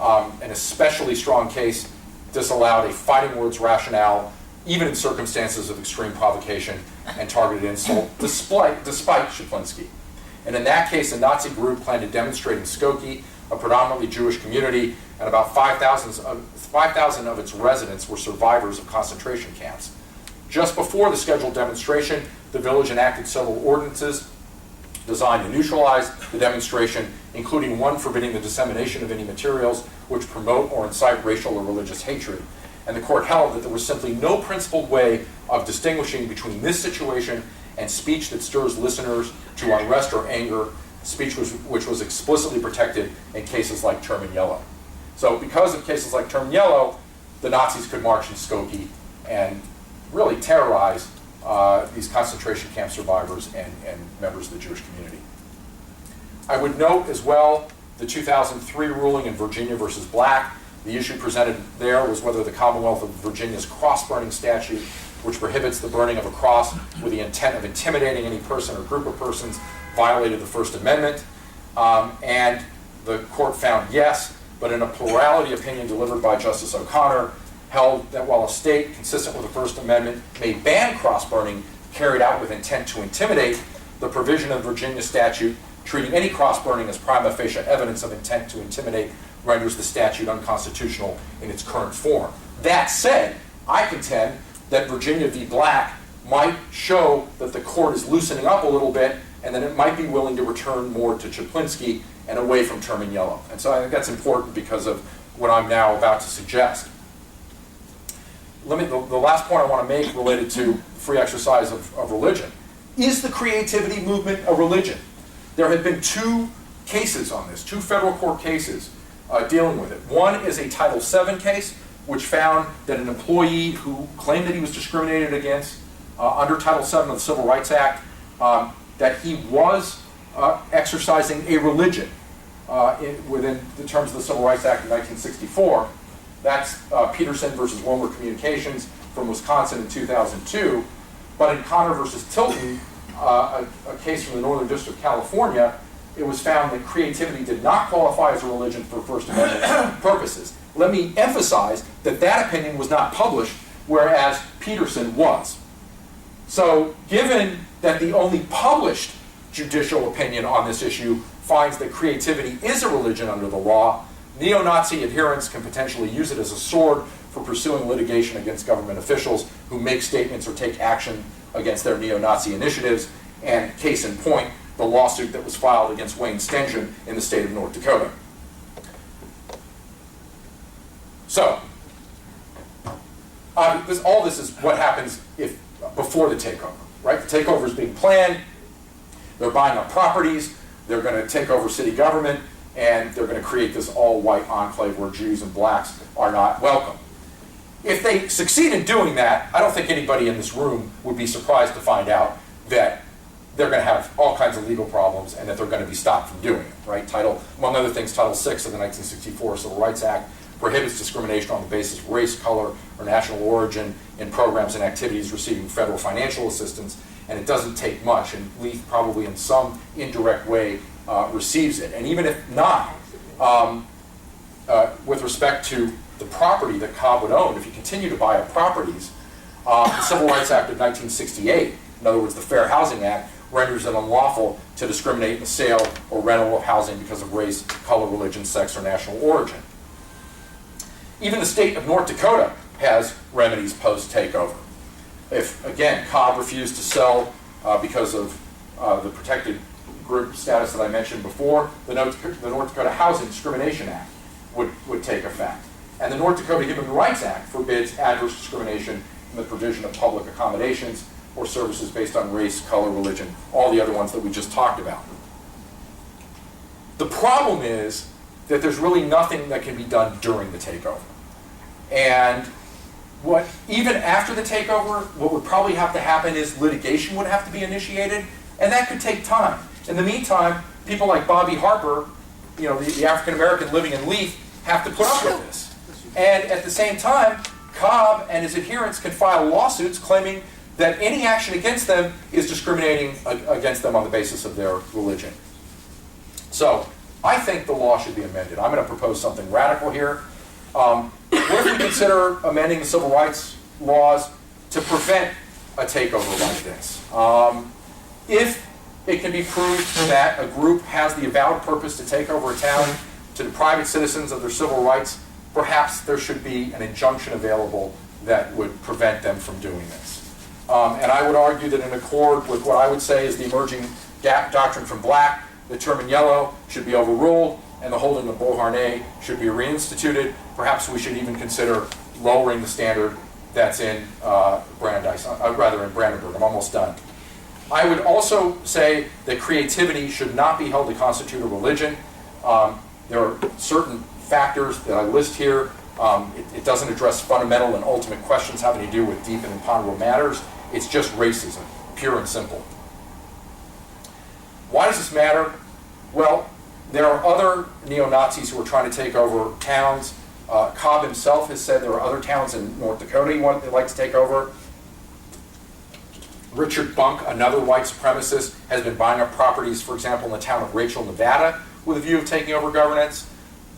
an especially strong case disallowed a fighting words rationale, even in circumstances of extreme provocation and targeted insult, despite Shaplinsky. And in that case, a Nazi group planned to demonstrate in Skokie, a predominantly Jewish community, and about 5,000 of its residents were survivors of concentration camps. Just before the scheduled demonstration, the village enacted several ordinances designed to neutralize the demonstration, including one forbidding the dissemination of any materials which promote or incite racial or religious hatred. And the court held that there was simply no principled way of distinguishing between this situation and speech that stirs listeners to unrest or anger, speech which was explicitly protected in cases like Terminiello. So because of cases like Terminiello, the Nazis could march in Skokie and really terrorize these concentration camp survivors and members of the Jewish community. I would note as well the 2003 ruling in Virginia versus Black. The issue presented there was whether the Commonwealth of Virginia's cross-burning statute, which prohibits the burning of a cross with the intent of intimidating any person or group of persons, violated the First Amendment, and the court found yes, but in a plurality opinion delivered by Justice O'Connor, held that while a state consistent with the First Amendment may ban cross-burning carried out with intent to intimidate, the provision of Virginia statute treating any cross-burning as prima facie evidence of intent to intimidate renders the statute unconstitutional in its current form. That said, I contend that Virginia v. Black might show that the court is loosening up a little bit and that it might be willing to return more to Chaplinsky and away from Terminiello. And so I think that's important because of what I'm now about to suggest. The last point I want to make related to free exercise of religion. Is the creativity movement a religion? There have been two cases on this, two federal court cases dealing with it. One is a Title VII case, which found that an employee who claimed that he was discriminated against under Title VII of the Civil Rights Act, that he was exercising a religion within the terms of the Civil Rights Act of 1964. That's Peterson versus Wilmer Communications from Wisconsin in 2002. But in Connor versus Tilton, a case from the Northern District of California, it was found that creativity did not qualify as a religion for First Amendment purposes. Let me emphasize that that opinion was not published, whereas Peterson was. So given that the only published judicial opinion on this issue finds that creativity is a religion under the law, neo-Nazi adherents can potentially use it as a sword for pursuing litigation against government officials who make statements or take action against their neo-Nazi initiatives. And case in point, the lawsuit that was filed against Wayne Stengen in the state of North Dakota. So, all this is what happens before the takeover, right? The takeover is being planned. They're buying up properties. They're going to take over city government, and they're going to create this all-white enclave where Jews and blacks are not welcome. If they succeed in doing that, I don't think anybody in this room would be surprised to find out that they're going to have all kinds of legal problems and that they're going to be stopped from doing it, right? Among other things, Title VI of the 1964 Civil Rights Act prohibits discrimination on the basis of race, color, or national origin in programs and activities receiving federal financial assistance, and it doesn't take much, and Leith probably in some indirect way receives it. And even if not, with respect to the property that Cobb would own, if you continue to buy up properties, the Civil Rights Act of 1968, in other words, the Fair Housing Act, renders it unlawful to discriminate in the sale or rental of housing because of race, color, religion, sex, or national origin. Even the state of North Dakota has remedies post-takeover. If, again, Cobb refused to sell because of the protected group status that I mentioned before, the North Dakota Housing Discrimination Act would take effect. And the North Dakota Human Rights Act forbids adverse discrimination in the provision of public accommodations or services based on race, color, religion, all the other ones that we just talked about. The problem is that there's really nothing that can be done during the takeover. And even after the takeover, what would probably have to happen is litigation would have to be initiated, and that could take time. In the meantime, people like Bobby Harper, the African American living in Leith, have to put up with this. And at the same time, Cobb and his adherents can file lawsuits claiming that any action against them is discriminating against them on the basis of their religion. So I think the law should be amended. I'm going to propose something radical here. What if we consider amending the civil rights laws to prevent a takeover like this? If it can be proved that a group has the avowed purpose to take over a town, to deprive its citizens of their civil rights, perhaps there should be an injunction available that would prevent them from doing this. And I would argue that in accord with what I would say is the emerging gap doctrine from Black, the Terminiello should be overruled and the holding of Beauharnais should be reinstituted. Perhaps we should even consider lowering the standard that's in Brandeis, rather in Brandenburg. I'm almost done. I would also say that creativity should not be held to constitute a religion. There are certain factors that I list here. It doesn't address fundamental and ultimate questions having to do with deep and imponderable matters. It's just racism, pure and simple. Why does this matter? Well, there are other neo-Nazis who are trying to take over towns. Cobb himself has said there are other towns in North Dakota they'd like to take over. Richard Bunk, another white supremacist, has been buying up properties, for example, in the town of Rachel, Nevada, with a view of taking over governance.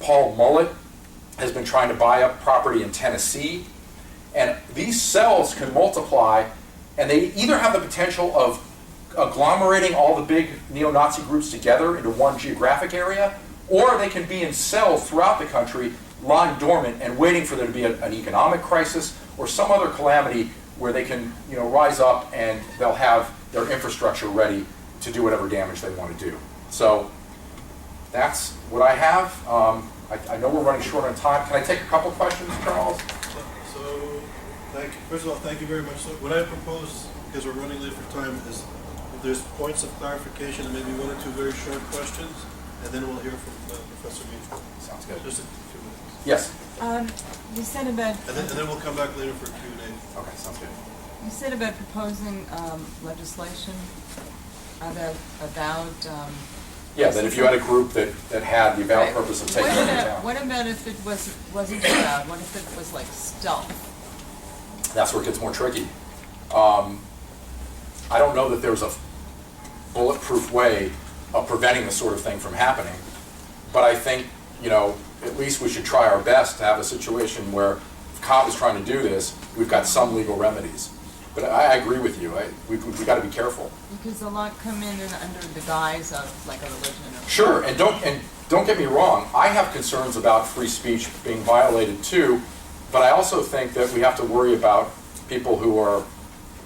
Paul Mullet has been trying to buy up property in Tennessee. And these cells can multiply, and they either have the potential of agglomerating all the big neo-Nazi groups together into one geographic area, or they can be in cells throughout the country, lying dormant and waiting for there to be an economic crisis or some other calamity where they can, rise up and they'll have their infrastructure ready to do whatever damage they want to do. So that's what I have. I know we're running short on time. Can I take a couple questions, Charles? So, thank you. First of all, thank you very much. So what I propose, because we're running late for time, is if there's points of clarification and maybe one or two very short questions, and then we'll hear from Professor Mead. Sounds good. Just a few minutes. Yes. You said about. And then we'll come back later for Q&A. Okay, sounds good. You said about proposing legislation about. Yeah, that if you had a group that had the avowed purpose of taking over the town. What about if it wasn't allowed? What if it was like stealth? That's where it gets more tricky. I don't know that there's a bulletproof way of preventing this sort of thing from happening, but I think, at least we should try our best to have a situation where if Cobb is trying to do this, we've got some legal remedies. But I agree with you. We've got to be careful. Because a lot come in and under the guise of like a religion. Sure, and don't get me wrong. I have concerns about free speech being violated too, but I also think that we have to worry about people who are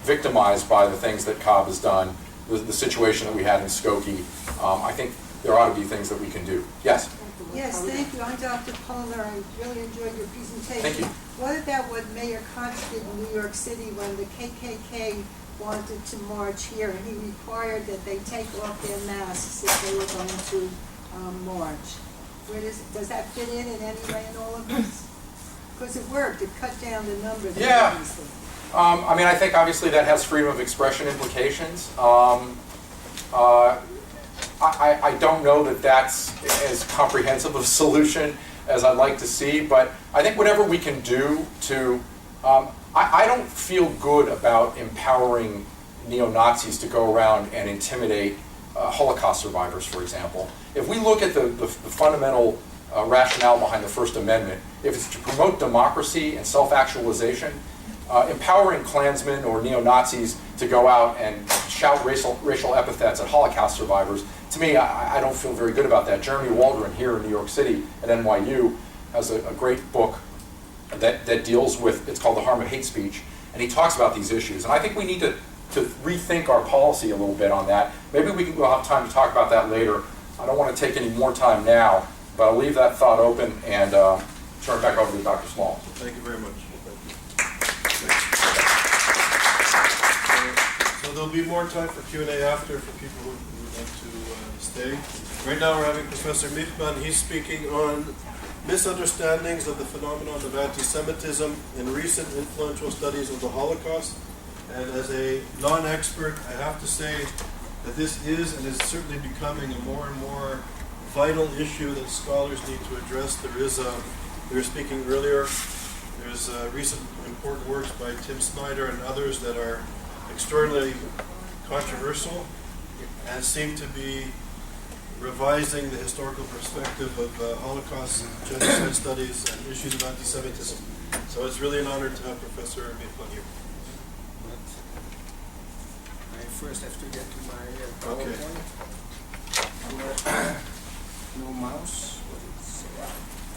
victimized by the things that Cobb has done, the situation that we had in Skokie. I think there ought to be things that we can do. Yes? Yes, thank you. I'm Dr. Palmer. I really enjoyed your presentation. Thank you. What about what Mayor Koch did in New York City when the KKK wanted to march here, and he required that they take off their masks if they were going to march? Does that fit in any way in all of this? Because it worked. It cut down the numbers. Yeah. I think obviously that has freedom of expression implications. I don't know that that's as comprehensive of a solution as I'd like to see, but I think whatever we can do to, I don't feel good about empowering neo-Nazis to go around and intimidate Holocaust survivors, for example. If we look at the fundamental rationale behind the First Amendment, if it's to promote democracy and self-actualization, empowering Klansmen or neo-Nazis to go out and shout racial epithets at Holocaust survivors, to me, I don't feel very good about that. Jeremy Waldron here in New York City at NYU has a great book that deals with, it's called The Harm of Hate Speech, and he talks about these issues. And I think we need to rethink our policy a little bit on that. Maybe we'll have time to talk about that later. I don't want to take any more time now, but I'll leave that thought open and turn it back over to Dr. Small. Thank you very much. So there'll be more time for Q&A after for people who would like to stay. Right now we're having Professor Michman. He's speaking on misunderstandings of the phenomenon of anti-Semitism in recent influential studies of the Holocaust. And as a non-expert, I have to say that this is and is certainly becoming a more and more vital issue that scholars need to address. We were speaking earlier, there's recent important works by Tim Snyder and others that are extraordinarily controversial and seem to be revising the historical perspective of Holocaust and genocide studies and issues of anti-Semitism. So it's really an honor to have Professor Michman here. I first have to get to my Okay. PowerPoint. No mouse. What is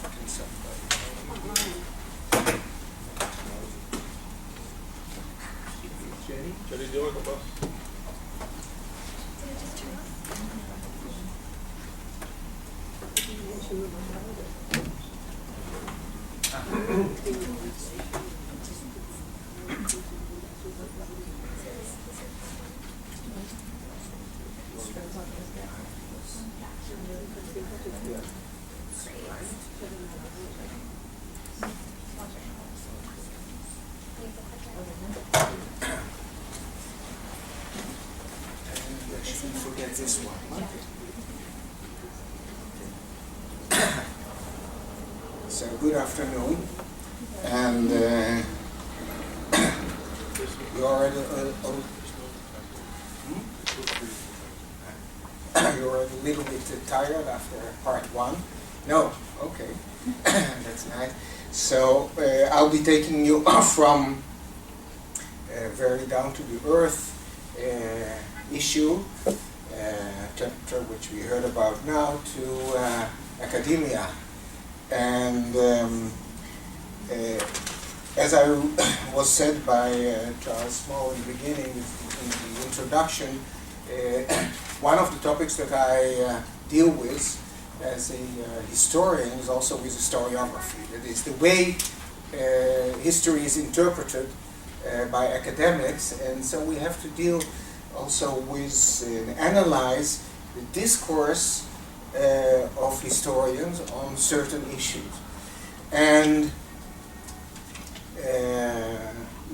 can somebody? Jenny? Jenny, do you want to come up? Shouldn't forget this one. So good afternoon, and you already little bit tired after part one? No, okay, that's nice. So I'll be taking you from very down to the earth issue, chapter which we heard about now, to academia. And as I was said by Charles Small in the beginning, in the introduction, one of the topics that I deal with as a historian is also with historiography. That is the way history is interpreted by academics, and so we have to deal also with and analyze the discourse of historians on certain issues. And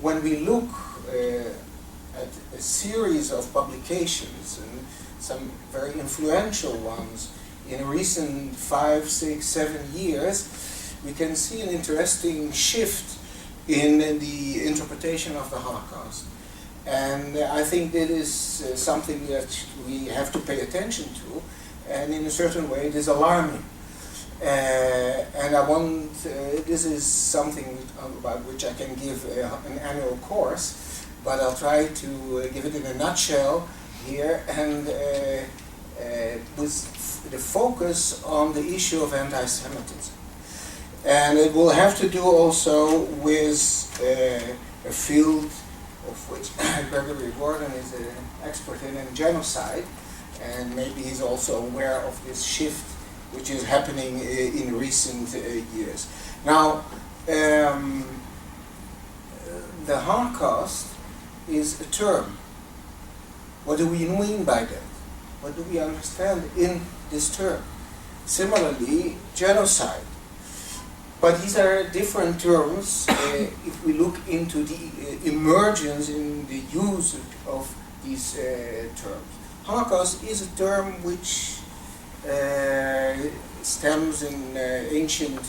when we look at a series of publications, and some very influential ones, in recent 5, 6, 7 years, we can see an interesting shift in the interpretation of the Holocaust. And I think that is something that we have to pay attention to, and in a certain way it is alarming. And I want, this is something about which I can give an annual course, but I'll try to give it in a nutshell here, and with the focus on the issue of anti-Semitism. And it will have to do also with a field of which Gregory Gordon is an expert in genocide, and maybe he's also aware of this shift which is happening in recent years. Now, the Holocaust is a term. What do we mean by that? What do we understand in this term? Similarly, genocide. But these are different terms if we look into the emergence in the use of these terms. Holocaust is a term which stems in ancient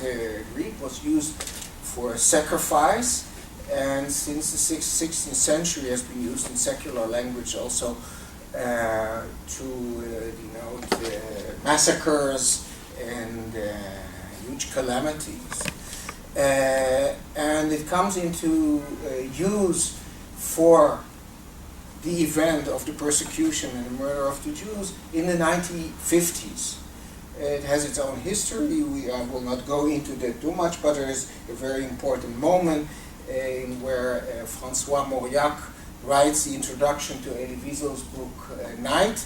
Greek, was used for sacrifice, and since the 16th century has been used in secular language also to denote massacres and huge calamities. And it comes into use for the event of the persecution and the murder of the Jews in the 1950s. It has its own history. I will not go into that too much, but there is a very important moment in where François Mauriac writes the introduction to Elie Wiesel's book Night,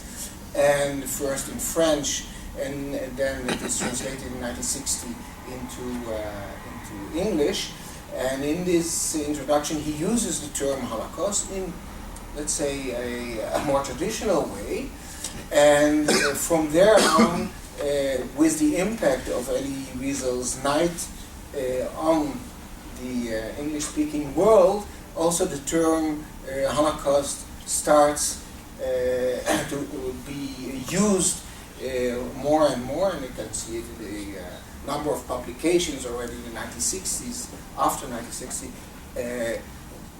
and first in French, and then it is translated in 1960 into English. And in this introduction, he uses the term Holocaust in, let's say, a more traditional way. And from there on, with the impact of Elie Wiesel's Night on the English-speaking world, also the term Holocaust starts to be used more and more, and you can see it in a number of publications already in the 1960s, after 1960,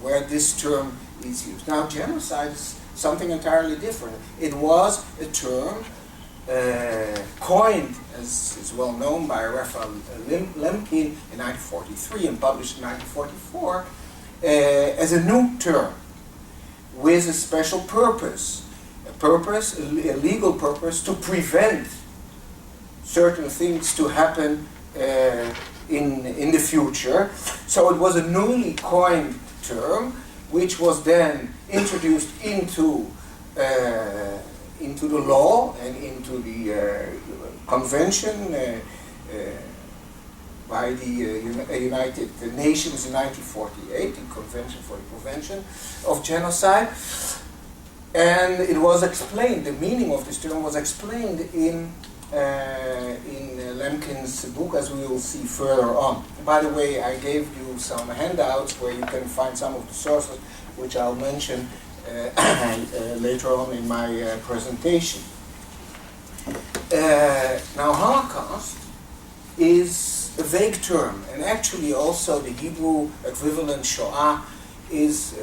where this term is used. Now, genocide is something entirely different. It was a term coined, as is well known, by Raphael Lemkin in 1943 and published in 1944 as a new term with a special purpose, a legal purpose to prevent certain things to happen in the future. So it was a newly coined term, which was then introduced into the law and into the convention by the United Nations in 1948, the Convention for the Prevention of Genocide. And it was explained, the meaning of this term was explained in Lemkin's book, as we will see further on. By the way, I gave you some handouts where you can find some of the sources, which I'll mention later on in my presentation. Now, Holocaust is a vague term, and actually also the Hebrew equivalent Shoah is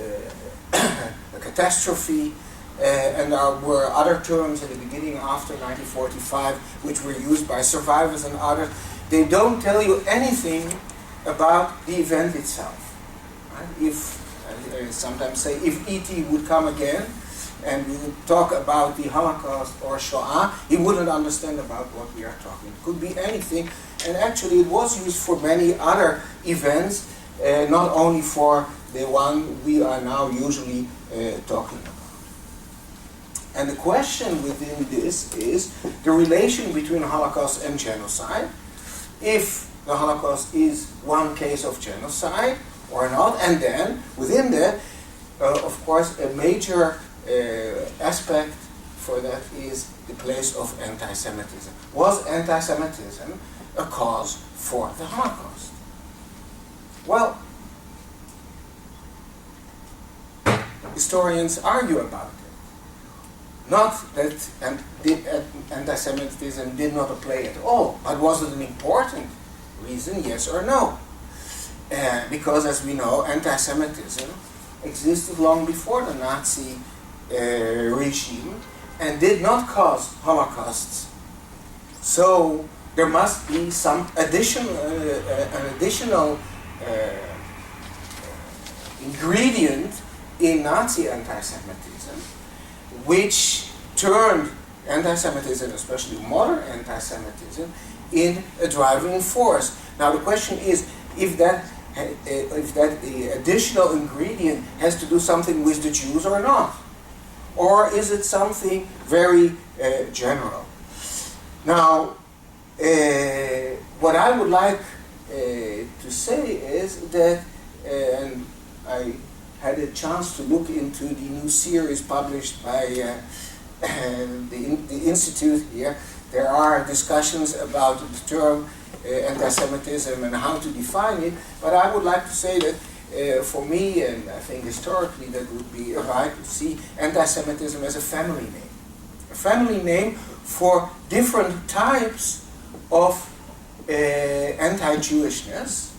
a catastrophe, and there were other terms in the beginning after 1945 which were used by survivors and others. They don't tell you anything about the event itself. Right? If, I sometimes say, if E.T. would come again and we would talk about the Holocaust or Shoah, he wouldn't understand about what we are talking. It could be anything, and actually it was used for many other events, not only for the one we are now usually talking about. And the question within this is the relation between Holocaust and genocide. If the Holocaust is one case of genocide or not, and then within that, of course, a major aspect for that is the place of anti-Semitism. Was anti-Semitism a cause for the Holocaust? Well, historians argue about it. Not that anti-Semitism did not play at all, but was it an important reason, yes or no? Because, as we know, anti-Semitism existed long before the Nazi regime and did not cause holocausts. So there must be some additional ingredient in Nazi anti-Semitism, which turned anti-Semitism, especially modern anti-Semitism, in a driving force. Now the question is, if that additional ingredient has to do something with the Jews or not, or is it something very general? Now, what I would like to say is that, and I had a chance to look into the new series published by the Institute here. There are discussions about the term anti-Semitism and how to define it, but I would like to say that for me, and I think historically that would be right to see anti-Semitism as a family name. A family name for different types of anti-Jewishness,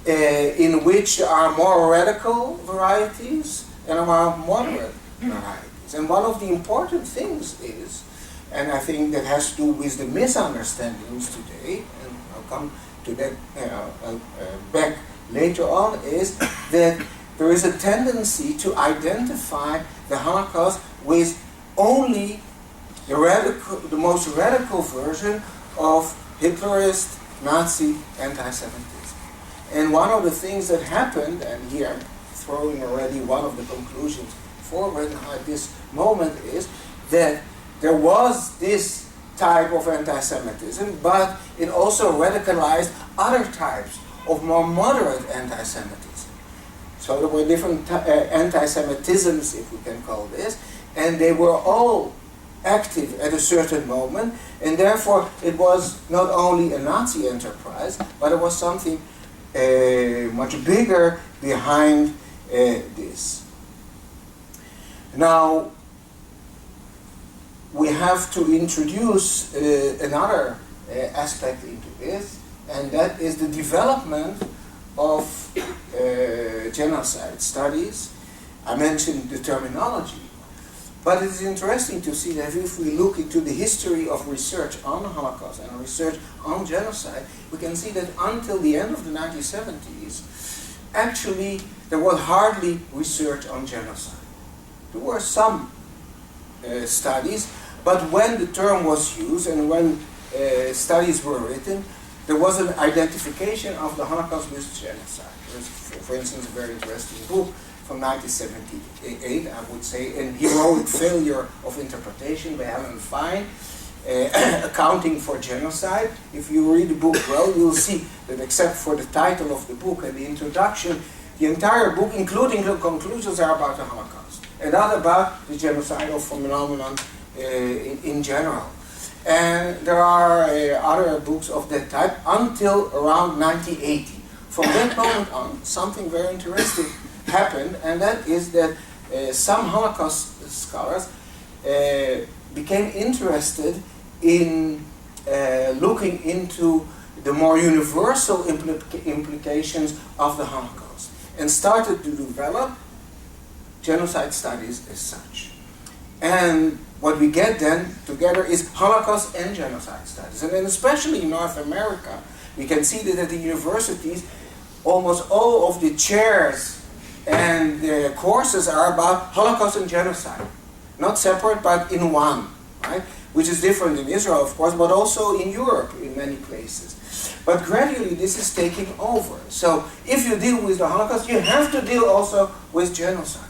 in which there are more radical varieties and more moderate varieties. And one of the important things is, and I think that has to do with the misunderstandings today, and I'll come to that back later on, is that there is a tendency to identify the Holocaust with only the most radical version of Hitlerist, Nazi anti-Semitism. And one of the things that happened, and here I'm throwing already one of the conclusions forward at this moment, is that there was this type of anti-Semitism, but it also radicalized other types of more moderate anti-Semitism. So there were different anti-Semitisms, if we can call this, and they were all active at a certain moment, and therefore it was not only a Nazi enterprise, but it was something much bigger behind this. Now, we have to introduce another aspect into this, and that is the development of genocide studies. I mentioned the terminology, but it is interesting to see that if we look into the history of research on the Holocaust and research on genocide, we can see that until the end of the 1970s, actually there was hardly research on genocide. There were some studies, but when the term was used and when studies were written, there was an identification of the Holocaust with genocide. There's, for instance, a very interesting book from 1978, I would say, An Heroic Failure of Interpretation by Helen Fine, Accounting for Genocide. If you read the book well, you'll see that except for the title of the book and the introduction, the entire book, including the conclusions, are about the Holocaust, and not about the genocidal phenomenon in general. And there are other books of that type until around 1980. From that moment on, something very interesting happened, and that is that some Holocaust scholars became interested in looking into the more universal implications of the Holocaust, and started to develop genocide studies as such. And what we get then together is Holocaust and genocide studies. And then especially in North America, we can see that at the universities, almost all of the chairs and the courses are about Holocaust and genocide. Not separate, but in one, right? Which is different in Israel, of course, but also in Europe in many places. But gradually this is taking over. So if you deal with the Holocaust, you have to deal also with genocide.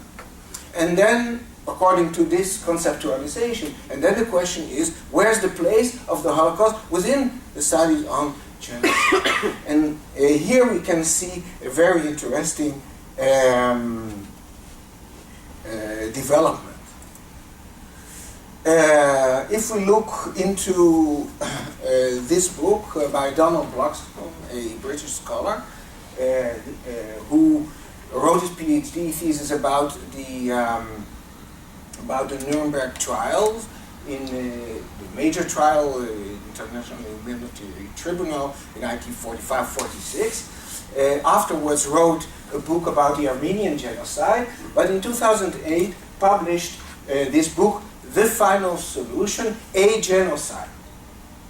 And then, according to this conceptualization, and then the question is, where's the place of the Holocaust within the studies on genocide? And here we can see a very interesting development. If we look into this book by Donald Bloxham, a British scholar, who wrote his PhD thesis about the Nuremberg trials in the major trial, International Military Tribunal in 1945-46. Afterwards wrote a book about the Armenian genocide, but in 2008 published this book, The Final Solution, A Genocide.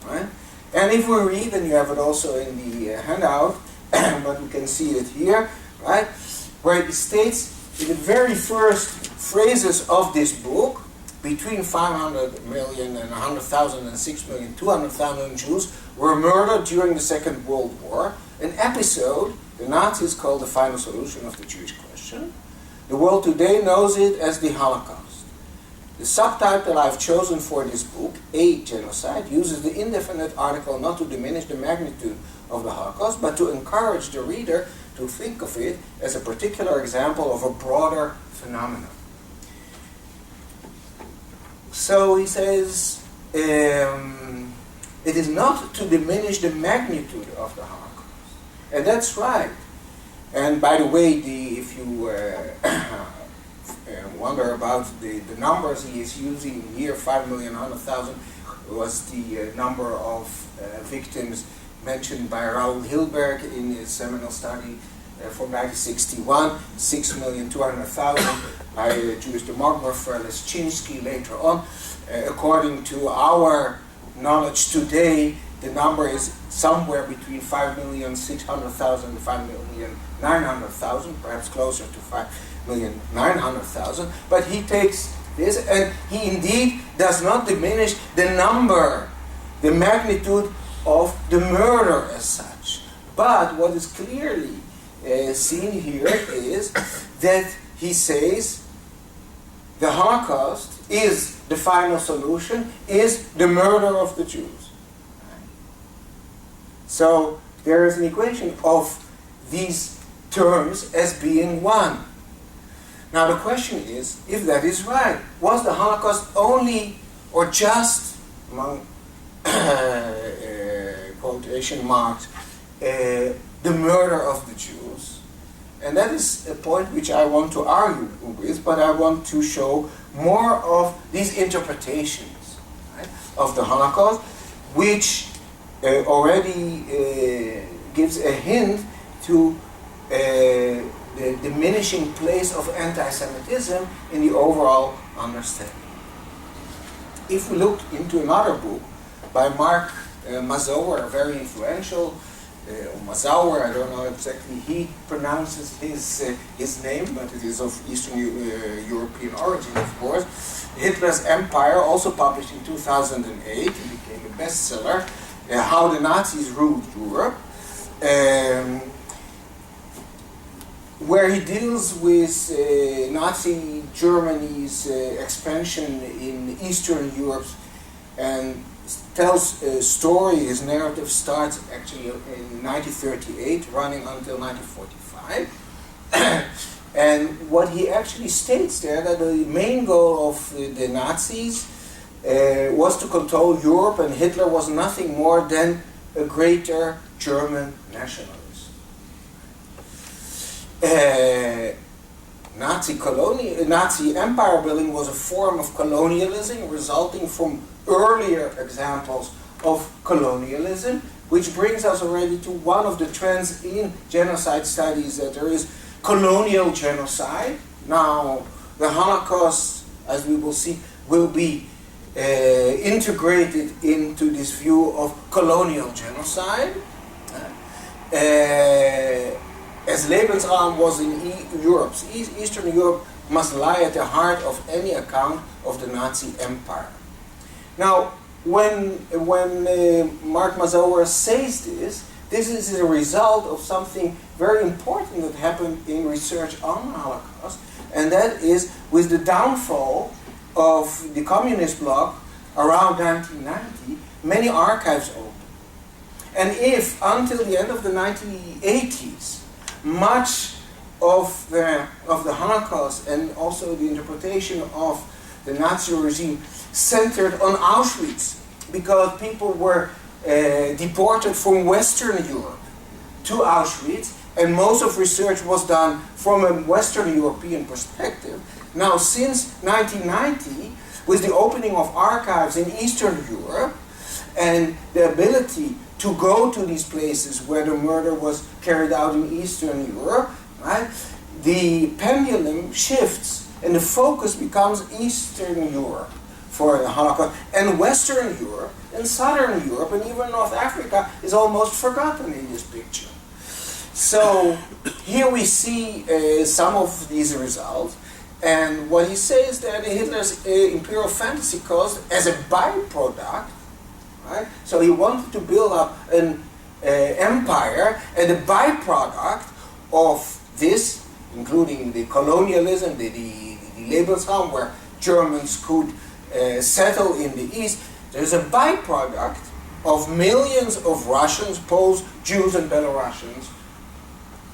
Right? And if we read, and you have it also in the handout, but we can see it here, right, where it states in the very first phrases of this book, between 500 million and 100,000 and 6 million, 200,000 Jews were murdered during the Second World War, an episode the Nazis called the final solution of the Jewish question. The world today knows it as the Holocaust. The subtitle I've chosen for this book, A Genocide, uses the indefinite article not to diminish the magnitude of the Holocaust, but to encourage the reader to think of it as a particular example of a broader phenomenon. So he says, it is not to diminish the magnitude of the Holocaust. And that's right. And by the way, if you wonder about the numbers he is using here, 5,100,000 was the number of victims mentioned by Raoul Hilberg in his seminal study from 1961, 6,200,000 by a Jewish demographer Leschinsky later on. According to our knowledge today, the number is somewhere between 5,600,000 and 5,900,000, perhaps closer to 5,900,000. But he takes this and he indeed does not diminish the number, the magnitude of the murder as such. But what is clearly seen here is that he says the Holocaust is the final solution, is the murder of the Jews. So there is an equation of these terms as being one. Now the question is, if that is right, was the Holocaust only or just, among quotation marks, the murder of the Jews? And that is a point which I want to argue with, but I want to show more of these interpretations, right, of the Holocaust, which already gives a hint to the diminishing place of anti-Semitism in the overall understanding. If we look into another book by Mark Mazauer, very influential, Mazauer, I don't know exactly, he pronounces his name, but it is of Eastern European origin, of course. Hitler's Empire, also published in 2008, it became a bestseller, How the Nazis Ruled Europe, where he deals with Nazi Germany's expansion in Eastern Europe and tells a story. His narrative starts actually in 1938, running until 1945. And what he actually states there, that the main goal of the Nazis was to control Europe, and Hitler was nothing more than a greater German nationalist. Nazi empire building was a form of colonialism resulting from earlier examples of colonialism, which brings us already to one of the trends in genocide studies, that there is colonial genocide. Now, the Holocaust, as we will see, will be integrated into this view of colonial genocide. As Lebensraum was in Europe, Eastern Europe must lie at the heart of any account of the Nazi Empire. Now, when Mark Mazauer says this is a result of something very important that happened in research on the Holocaust, and that is with the downfall of the communist bloc around 1990, many archives opened. And if until the end of the 1980s, much of the Holocaust and also the interpretation of the Nazi regime centered on Auschwitz, because people were deported from Western Europe to Auschwitz, and most of research was done from a Western European perspective. Now, since 1990, with the opening of archives in Eastern Europe and the ability to go to these places where the murder was carried out in Eastern Europe, right, the pendulum shifts and the focus becomes Eastern Europe for the Holocaust, and Western Europe and Southern Europe and even North Africa is almost forgotten in this picture. So here we see some of these results, and what he says that Hitler's imperial fantasy caused as a byproduct, right? So he wanted to build up an empire, and the byproduct of this, including the colonialism, the Lebensraum, where Germans could settle in the East, there's a byproduct of millions of Russians, Poles, Jews, and Belarusians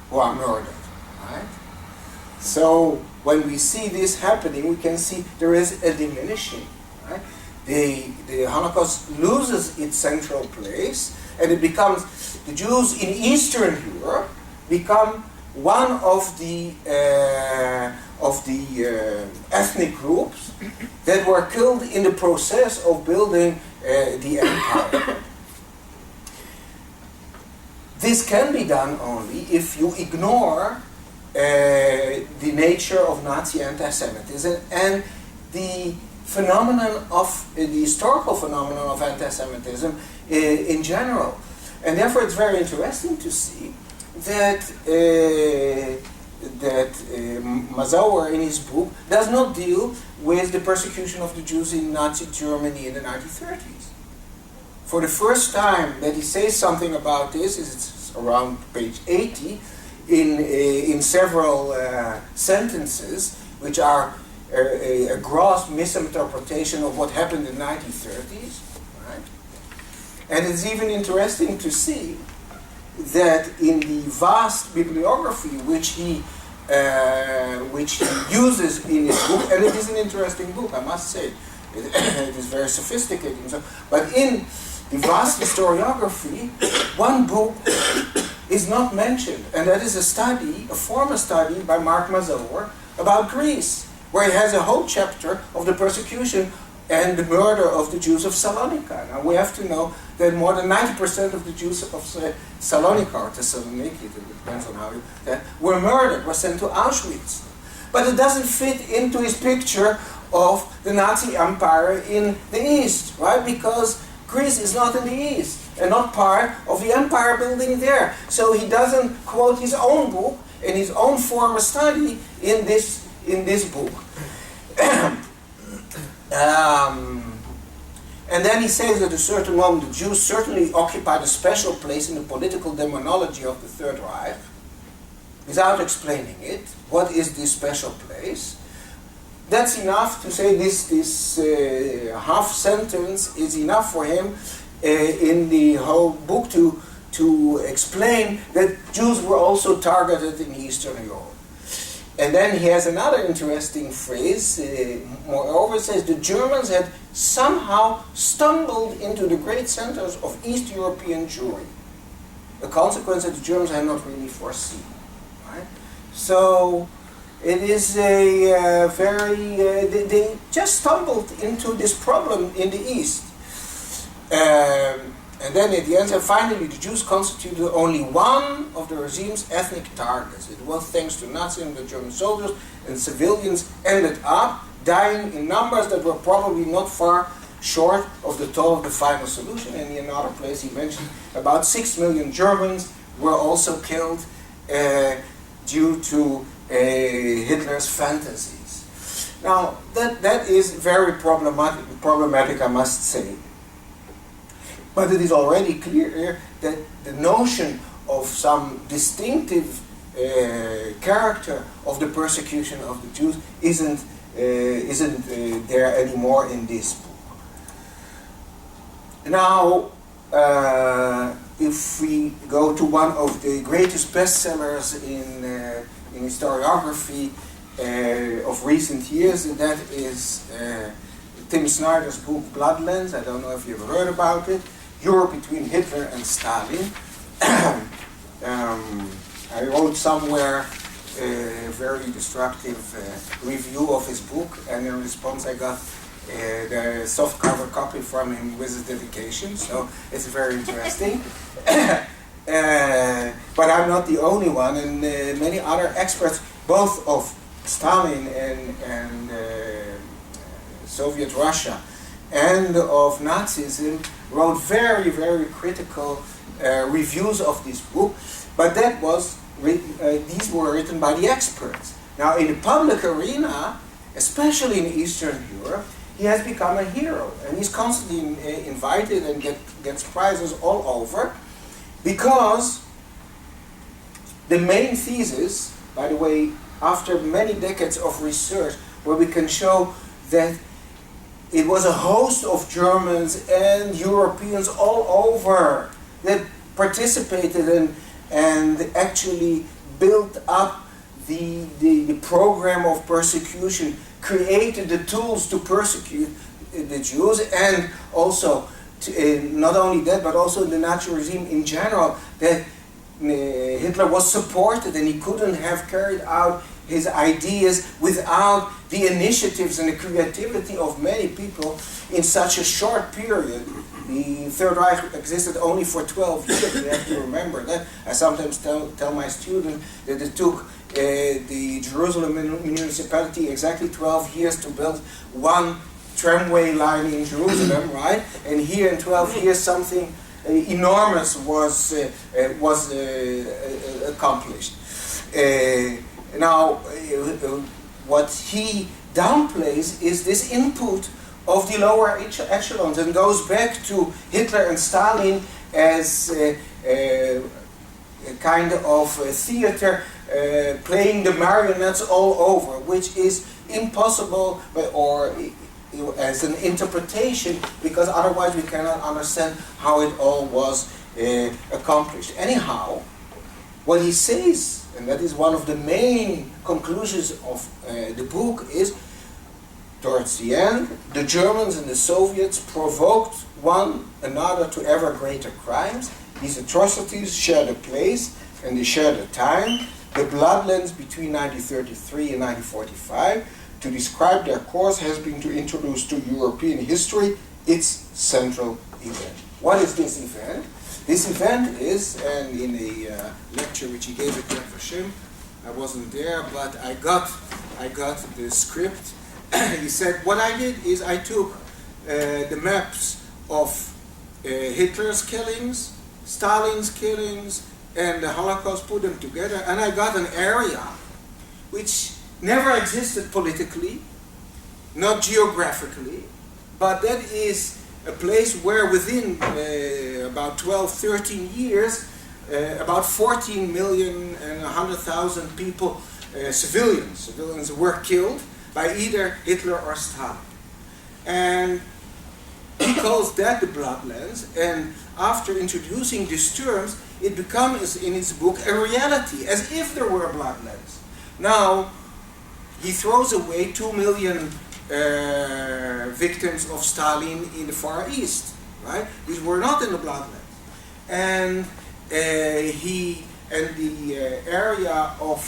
who are murdered. Right? So when we see this happening, we can see there is a diminishing. Right? The Holocaust loses its central place, and it becomes, the Jews in Eastern Europe become one of the ethnic groups that were killed in the process of building the empire. This can be done only if you ignore the nature of Nazi anti-Semitism and the phenomenon of the historical phenomenon of anti-Semitism in general. And therefore it's very interesting to see that Mazauer in his book does not deal with the persecution of the Jews in Nazi Germany in the 1930s. For the first time that he says something about this is it's around page 80 in several sentences, which are a gross misinterpretation of what happened in the 1930s. Right? And it's even interesting to see that in the vast bibliography which he uses in his book, and it is an interesting book, I must say, it is very sophisticated, but in the vast historiography, one book is not mentioned, and that is a former study by Mark Mazauer about Greece, where he has a whole chapter of the persecution and the murder of the Jews of Salonika. Now we have to know that more than 90% of the Jews of Salonika, or Thessaloniki, it depends on how you, were murdered, were sent to Auschwitz. But it doesn't fit into his picture of the Nazi Empire in the East, right? Because Greece is not in the East and not part of the empire building there. So he doesn't quote his own book and his own former study in this book. And then he says that at a certain moment the Jews certainly occupied a special place in the political demonology of the Third Reich, without explaining it. What is this special place? That's enough to say this half sentence is enough for him in the whole book to explain that Jews were also targeted in Eastern Europe. And then he has another interesting phrase, moreover, says the Germans had somehow stumbled into the great centers of East European Jewry, a consequence that the Germans had not really foreseen. Right? So it is a they just stumbled into this problem in the East. And And then at the end, finally, the Jews constituted only one of the regime's ethnic targets. It was thanks to Nazis and the German soldiers, and civilians ended up dying in numbers that were probably not far short of the toll of the final solution. And in another place he mentioned about 6 million Germans were also killed due to Hitler's fantasies. Now, that is very problematic, I must say. But it is already clear that the notion of some distinctive character of the persecution of the Jews isn't there anymore in this book. Now, if we go to one of the greatest bestsellers in historiography of recent years, and that is Tim Snyder's book Bloodlands. I don't know if you've heard about it. Europe between Hitler and Stalin. I wrote somewhere a very destructive review of his book, and in response I got the softcover copy from him with his dedication, so it's very interesting. But I'm not the only one, and many other experts, both of Stalin and Soviet Russia and of Nazism, wrote very, very critical reviews of this book, but that was these were written by the experts. Now, in the public arena, especially in Eastern Europe, he has become a hero, and he's constantly invited and gets prizes all over, because the main thesis, by the way, after many decades of research, where we can show that it was a host of Germans and Europeans all over that participated and actually built up the program of persecution, created the tools to persecute the Jews, and also, not only that, but also the Nazi regime in general, that Hitler was supported and he couldn't have carried out his ideas without the initiatives and the creativity of many people in such a short period. The Third Reich existed only for 12 years, you have to remember that. I sometimes tell my students that it took the Jerusalem municipality exactly 12 years to build one tramway line in Jerusalem, right? And here in 12 years something enormous was accomplished. Now, what he downplays is this input of the lower echelons, and goes back to Hitler and Stalin as a kind of theater playing the marionettes all over, which is impossible, or as an interpretation, because otherwise we cannot understand how it all was accomplished. Anyhow, what he says, and that is one of the main conclusions of the book, is towards the end, the Germans and the Soviets provoked one another to ever greater crimes. These atrocities shared a place and they shared a time, the Bloodlands between 1933 and 1945. To describe their course has been to introduce to European history its central event. What is this event? This event is, and in a lecture which he gave at Yad Vashem, I wasn't there, but I got the script. He said, what I did is I took the maps of Hitler's killings, Stalin's killings, and the Holocaust, put them together, and I got an area which never existed politically, not geographically, but that is a place where within about 12, 13 years, about 14 million and 100,000 people, civilians were killed by either Hitler or Stalin. And he calls that the Bloodlands, and after introducing these terms, it becomes, in his book, a reality, as if there were Bloodlands. Now, he throws away 2 million victims of Stalin in the Far East, right? These were not in the Bloodlands. And the area of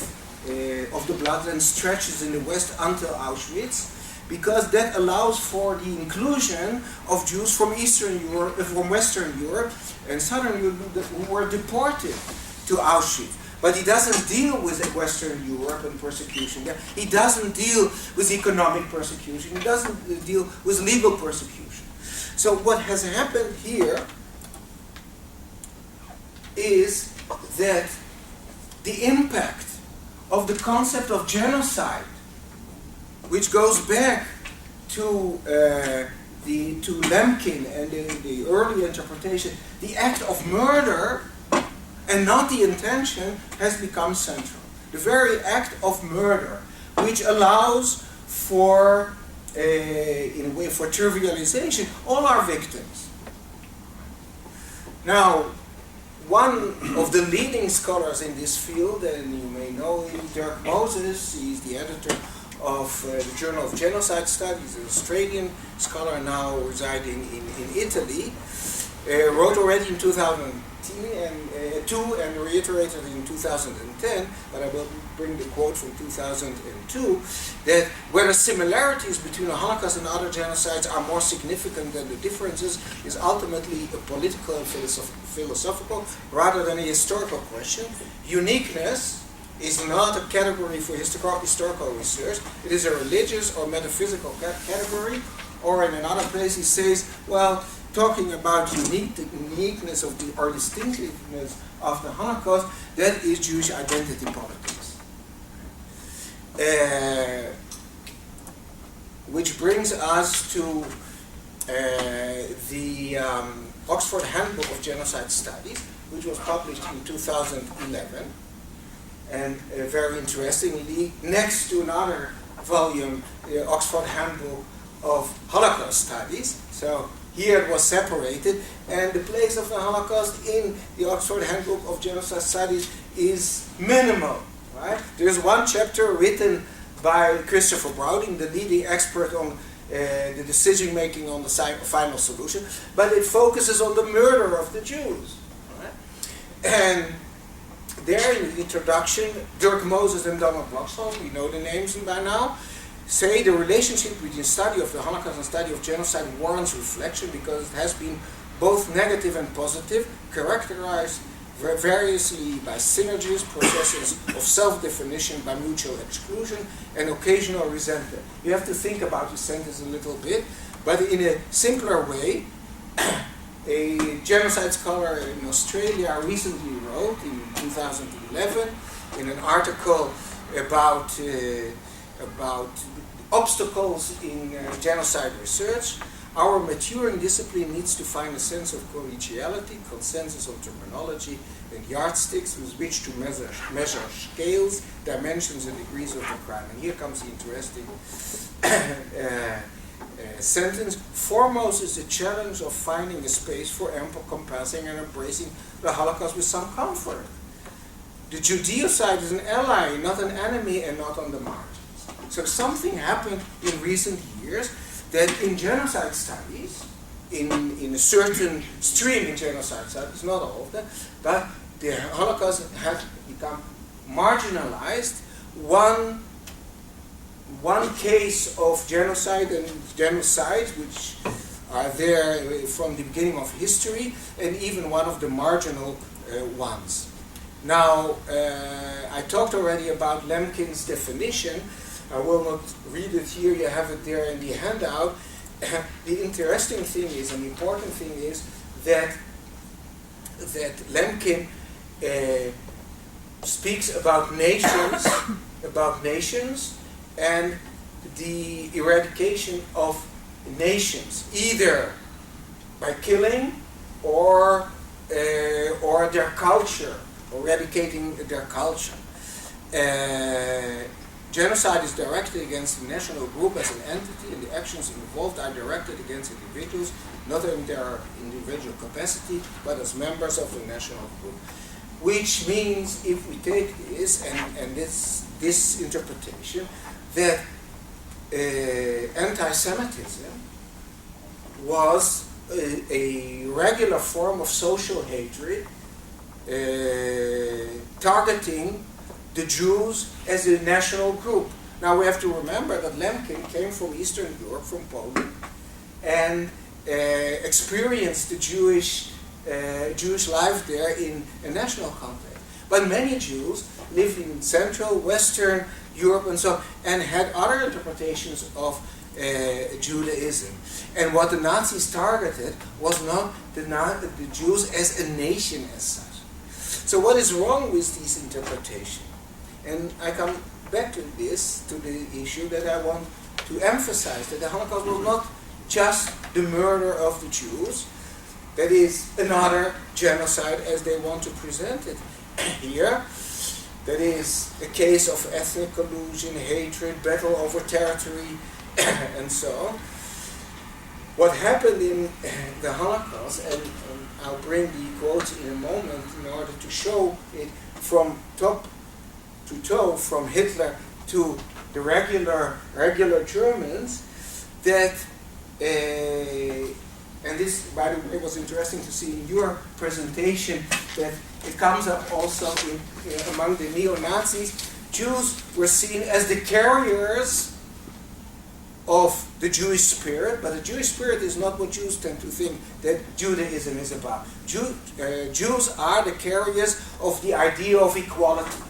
the Bloodlands stretches in the west until Auschwitz, because that allows for the inclusion of Jews from Eastern Europe, from Western Europe and Southern Europe who were deported to Auschwitz. But he doesn't deal with Western Europe and persecution there. He doesn't deal with economic persecution. He doesn't deal with legal persecution. So what has happened here is that the impact of the concept of genocide, which goes back to Lemkin and the early interpretation, the act of murder and not the intention, has become central. The very act of murder, which allows for, in a way, for trivialization, all our victims. Now, one of the leading scholars in this field, and you may know him, Dirk Moses, he's the editor of the Journal of Genocide Studies, an Australian scholar now residing in Italy, wrote already in 2002 and reiterated in 2010, but I will bring the quote from 2002, that whether similarities between the Holocaust and other genocides are more significant than the differences is ultimately a political and philosophical rather than a historical question. Uniqueness is not a category for historical research. It is a religious or metaphysical category. Or in another place he says, well, talking about uniqueness of the, or distinctiveness of the Holocaust, that is Jewish identity politics. Which brings us to the Oxford Handbook of Genocide Studies, which was published in 2011. And very interestingly, next to another volume, the Oxford Handbook of Holocaust Studies. So here it was separated, and the place of the Holocaust in the Oxford Handbook of Genocide Studies is minimal. Right? There's one chapter written by Christopher Browning, the leading expert on the decision making on the final solution, but it focuses on the murder of the Jews. Right? And there in the introduction, Dirk Moses and Donald Bloxholm, we know the names by now, say the relationship between study of the Holocaust and study of genocide warrants reflection because it has been both negative and positive, characterized variously by synergies, processes of self-definition by mutual exclusion, and occasional resentment. You have to think about this sentence a little bit, but in a simpler way, a genocide scholar in Australia recently wrote in 2011 in an article about obstacles in genocide research. Our maturing discipline needs to find a sense of collegiality, consensus on terminology, and yardsticks with which to measure scales, dimensions, and degrees of the crime. And here comes the interesting sentence. Foremost is the challenge of finding a space for encompassing and embracing the Holocaust with some comfort. The Judeocide is an ally, not an enemy, and not on the margins. So something happened in recent years that in genocide studies, in a certain stream in genocide studies, not all of them, but the Holocaust has become marginalized. One case of genocide and genocides, which are there from the beginning of history, and even one of the marginal ones. Now, I talked already about Lemkin's definition. I will not read it here, you have it there in the handout. The interesting thing is, and the important thing is, that Lemkin speaks about nations, and the eradication of nations, either by killing or their culture, eradicating their culture. Genocide is directed against the national group as an entity, and the actions involved are directed against individuals, not in their individual capacity, but as members of the national group. Which means, if we take this and this interpretation, that anti-Semitism was a regular form of social hatred targeting the Jews as a national group, Now we have to remember that Lemkin came from Eastern Europe, from Poland, and experienced the Jewish life there in a national context. But many Jews lived in Central, Western Europe and so on, and had other interpretations of Judaism. And what the Nazis targeted was not the Jews as a nation as such. So what is wrong with these interpretations? And I come back to this, to the issue that I want to emphasize, that the Holocaust was not just the murder of the Jews, that is another genocide as they want to present it here. That is a case of ethnic collusion, hatred, battle over territory, and so on. What happened in the Holocaust, and I'll bring the quotes in a moment in order to show it from top to toe, from Hitler to the regular Germans, that, and this, by the way, was interesting to see in your presentation, that it comes up also among the neo-Nazis. Jews were seen as the carriers of the Jewish spirit, but the Jewish spirit is not what Jews tend to think that Judaism is about. Jews are the carriers of the idea of equality,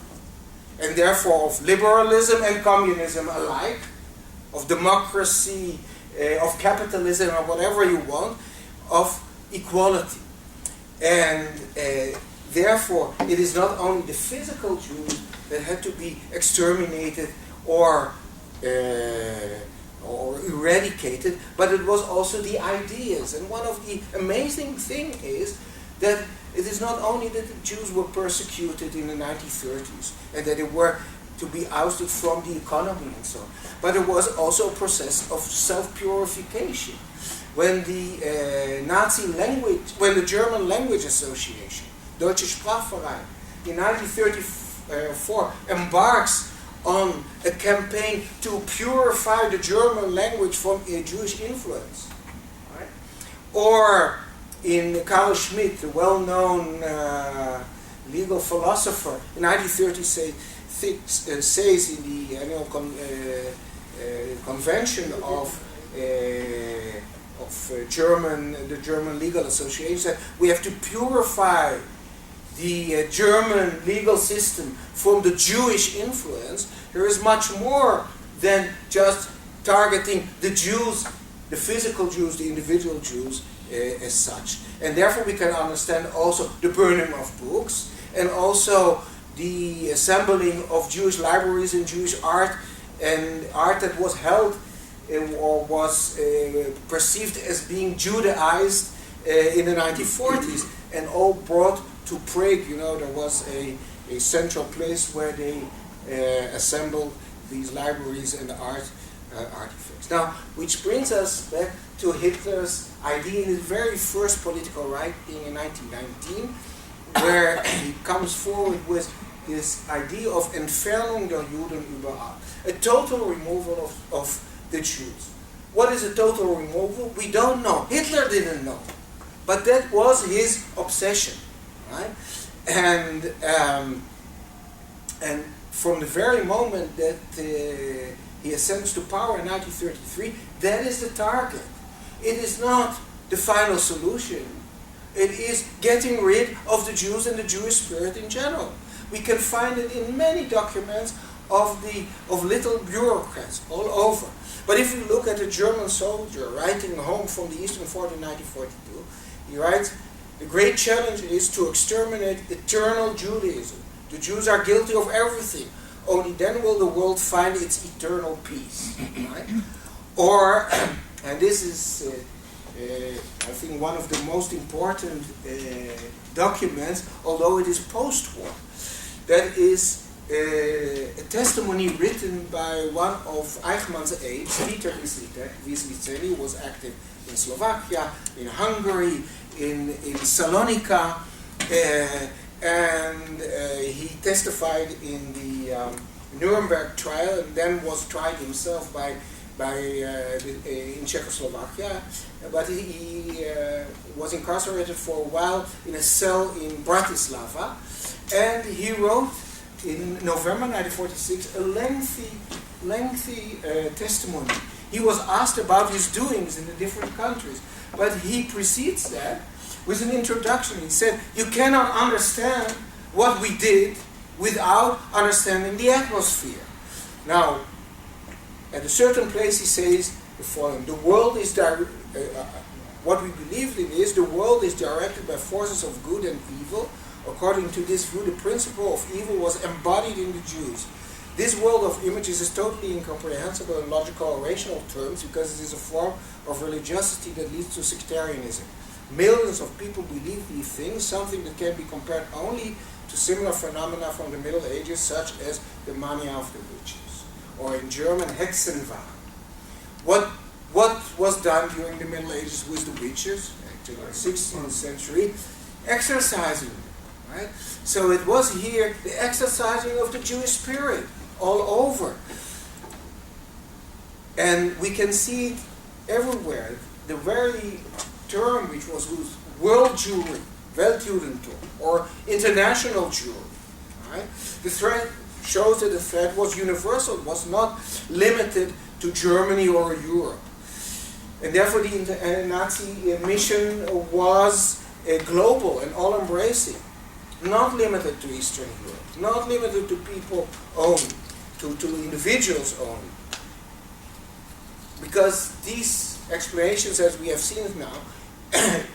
and therefore of liberalism and communism alike, of democracy, of capitalism, or whatever you want, of equality. And therefore, it is not only the physical Jews that had to be exterminated or eradicated, but it was also the ideas. And one of the amazing things is that it is not only that the Jews were persecuted in the 1930s and that they were to be ousted from the economy and so on, but it was also a process of self-purification. When the when the German Language Association, Deutsche Sprachverein, in 1934 embarks on a campaign to purify the German language from a Jewish influence. Right? Or in Carl Schmitt, the well-known legal philosopher, in 1936 says in the annual convention of the German Legal Association, that we have to purify the German legal system from the Jewish influence. There is much more than just targeting the Jews, the physical Jews, the individual Jews as such. And therefore we can understand also the burning of books and also the assembling of Jewish libraries and Jewish art, and art that was held or was perceived as being Judaized in the 1940s, and all brought to Prague. You know, there was a central place where they assembled these libraries and artifacts. Now, which brings us back to Hitler's idea in his very first political writing in 1919, where he comes forward with this idea of Entfernung der Juden überall, a total removal of the Jews. What is a total removal? We don't know. Hitler didn't know, but that was his obsession, right? And from the very moment that he ascends to power in 1933, that is the target. It is not the final solution. It is getting rid of the Jews and the Jewish spirit in general. We can find it in many documents of little bureaucrats all over. But if you look at a German soldier writing home from the Eastern Front in 1942, he writes, "The great challenge is to exterminate eternal Judaism. The Jews are guilty of everything. Only then will the world find its eternal peace." Right? Or, and this is, I think, one of the most important documents, although it is post-war. That is a testimony written by one of Eichmann's aides, Peter Wisliceni, who was active in Slovakia, in Hungary, in Salonika, and he testified in the Nuremberg trial, and then was tried himself in Czechoslovakia. But he was incarcerated for a while in a cell in Bratislava, and he wrote in November 1946 a lengthy lengthy testimony. He was asked about his doings in the different countries, but he precedes that with an introduction. He said, you cannot understand what we did without understanding the atmosphere. Now, at a certain place he says the following: the world is what we believed in is the world is directed by forces of good and evil. According to this view, the principle of evil was embodied in the Jews. This world of images is totally incomprehensible in logical or rational terms because it is a form of religiosity that leads to sectarianism. Millions of people believe these things, something that can be compared only to similar phenomena from the Middle Ages, such as the mania of the witches, or in German, Hexenwahn. What was done during the Middle Ages with the witches, actually in the 16th century? Exercising them, right? So it was here the exercising of the Jewish spirit all over. And we can see it everywhere. The very term which was used, world Jewry, Weltjudentum, or international Jewry, right? The threat shows that the threat was universal, it was not limited to Germany or Europe. And therefore the Nazi mission was global and all-embracing, not limited to Eastern Europe, not limited to people only, to individuals only. Because these explanations, as we have seen it now,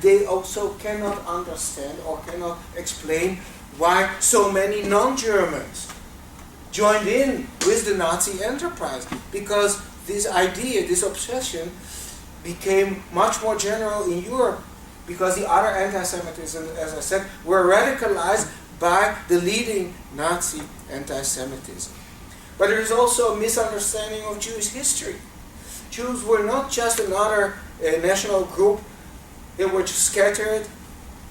they also cannot understand or cannot explain why so many non-Germans joined in with the Nazi enterprise. Because this idea, this obsession, became much more general in Europe, because the other anti-Semitism, as I said, were radicalized by the leading Nazi anti-Semitism. But there is also a misunderstanding of Jewish history. Jews were not just another national group. They were just scattered,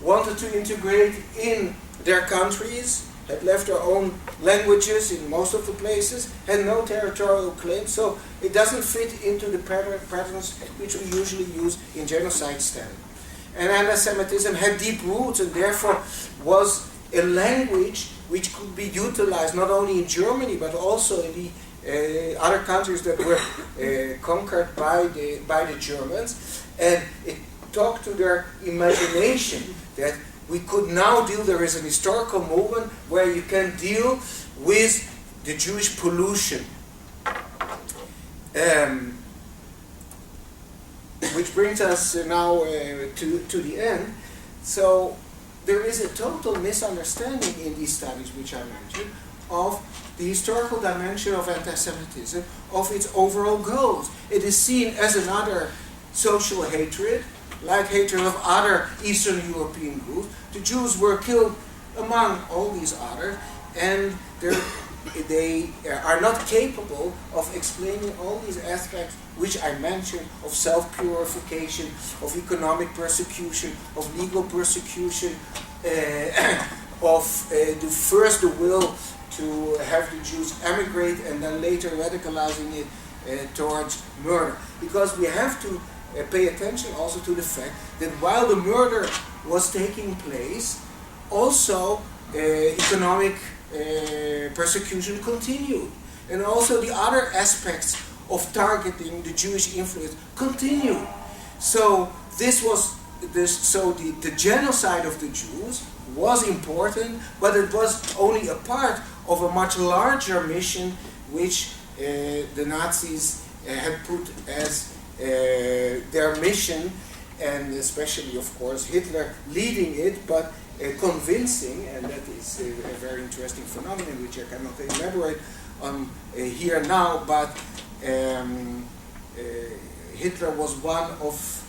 wanted to integrate in their countries, had left their own languages in most of the places, had no territorial claim, so it doesn't fit into the patterns which we usually use in genocide study. And anti-Semitism had deep roots and therefore was a language which could be utilized not only in Germany but also in the other countries that were conquered by the Germans. And it talked to their imagination that we could now deal, there is an historical movement where you can deal with the Jewish pollution. Which brings us now to the end. So there is a total misunderstanding in these studies which I mentioned of the historical dimension of anti-Semitism, of its overall goals. It is seen as another social hatred, like hatred of other Eastern European groups. The Jews were killed among all these others, and they are not capable of explaining all these aspects which I mentioned, of self-purification, of economic persecution, of legal persecution, of the will to have the Jews emigrate and then later radicalizing it towards murder. Because we have to pay attention also to the fact that while the murder was taking place, also economic persecution continued. And also the other aspects of targeting the Jewish influence continued. So the genocide of the Jews was important, but it was only a part of a much larger mission which the Nazis had put as their mission, and especially, of course, Hitler leading it, but convincing, and that is a very interesting phenomenon which I cannot elaborate on here now, but Hitler was one of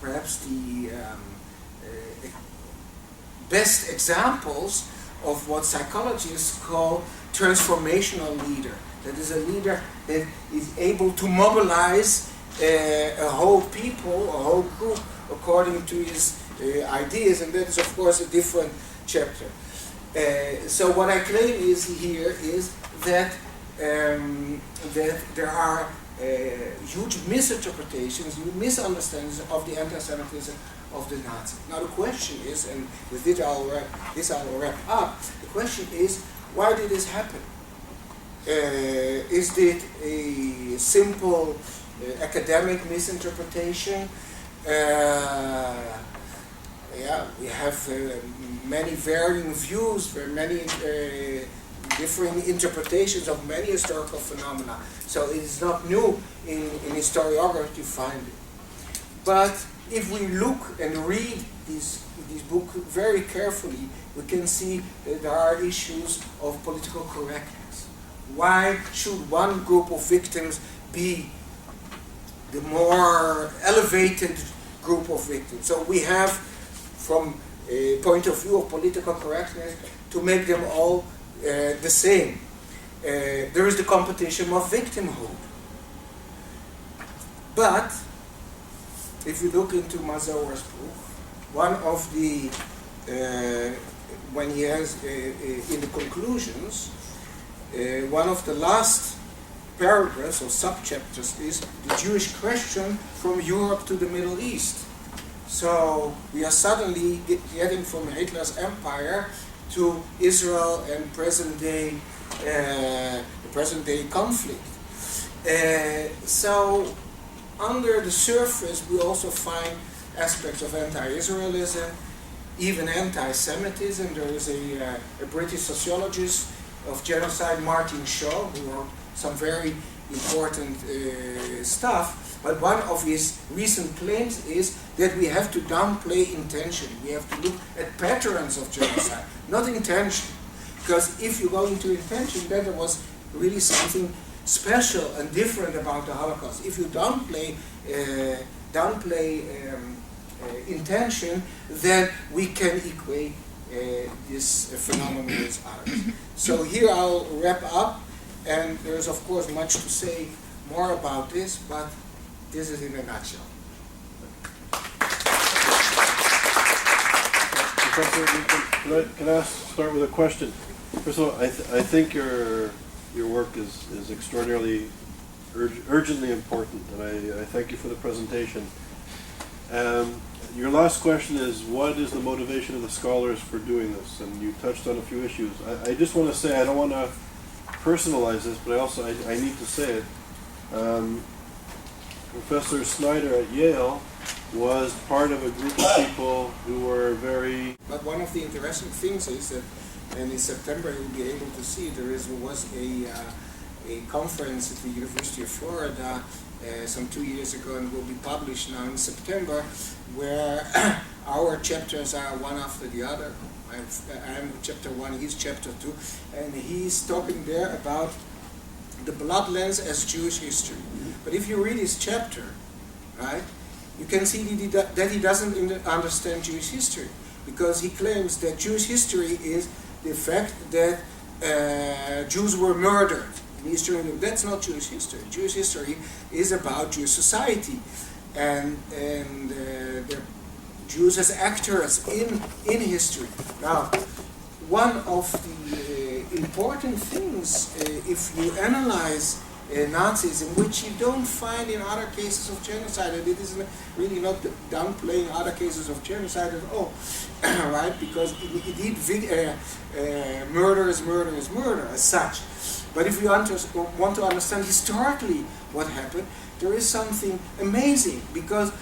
perhaps the best examples of what psychologists call transformational leader. That is a leader that is able to mobilize a whole people, a whole group, according to his ideas, and that is, of course, a different chapter. So what I claim is that there are huge misinterpretations, huge misunderstandings of the anti-Semitism of the Nazis. Now the question is, and with this I will wrap up, the question is, why did this happen? Is it a simple academic misinterpretation? Yeah, we have many varying views, very many differing interpretations of many historical phenomena. So it is not new in historiography to find it. But if we look and read this book very carefully, we can see that there are issues of political correctness. Why should one group of victims be the more elevated group of victims? So we have, from a point of view of political correctness, to make them all the same. There is the competition of victimhood. But if you look into Mazower's book, one of the, when he has in the conclusions, one of the last paragraphs or subchapters is the Jewish question from Europe to the Middle East. So we are suddenly getting from Hitler's empire to Israel and the present day conflict. So under the surface we also find aspects of anti-Israelism, even anti-Semitism. There is a British sociologist of genocide, Martin Shaw, who wrote some very important stuff. But one of his recent claims is that we have to downplay intention. We have to look at patterns of genocide, not intention. Because if you go into intention, then there was really something special and different about the Holocaust. If you downplay intention, then we can equate this phenomenon with others. So here I'll wrap up, and there's of course much to say more about this, but this is in a nutshell. Professor, can I start with a question? First of all, I think your work is extraordinarily urgently important, and I thank you for the presentation. Your last question is, what is the motivation of the scholars for doing this? And you touched on a few issues. I just want to say, I don't want to personalize this, but I need to say it. Professor Snyder at Yale was part of a group of people who were very... But one of the interesting things is that, and in September you'll be able to see, was a conference at the University of Florida some 2 years ago, and will be published now in September, where our chapters are one after the other. I'm chapter 1, he's chapter 2, and he's talking there about the bloodlines as Jewish history. But if you read his chapter, right, you can see that he doesn't understand Jewish history, because he claims that Jewish history is the fact that Jews were murdered in Eastern Europe. That's not Jewish history. Jewish history is about Jewish society and the Jews as actors in history. Now, one of the important things, if you analyze Nazism, which you don't find in other cases of genocide, and it is really not downplaying other cases of genocide at all, right? Because indeed, murder is murder as such. But if you want to understand historically what happened, there is something amazing, because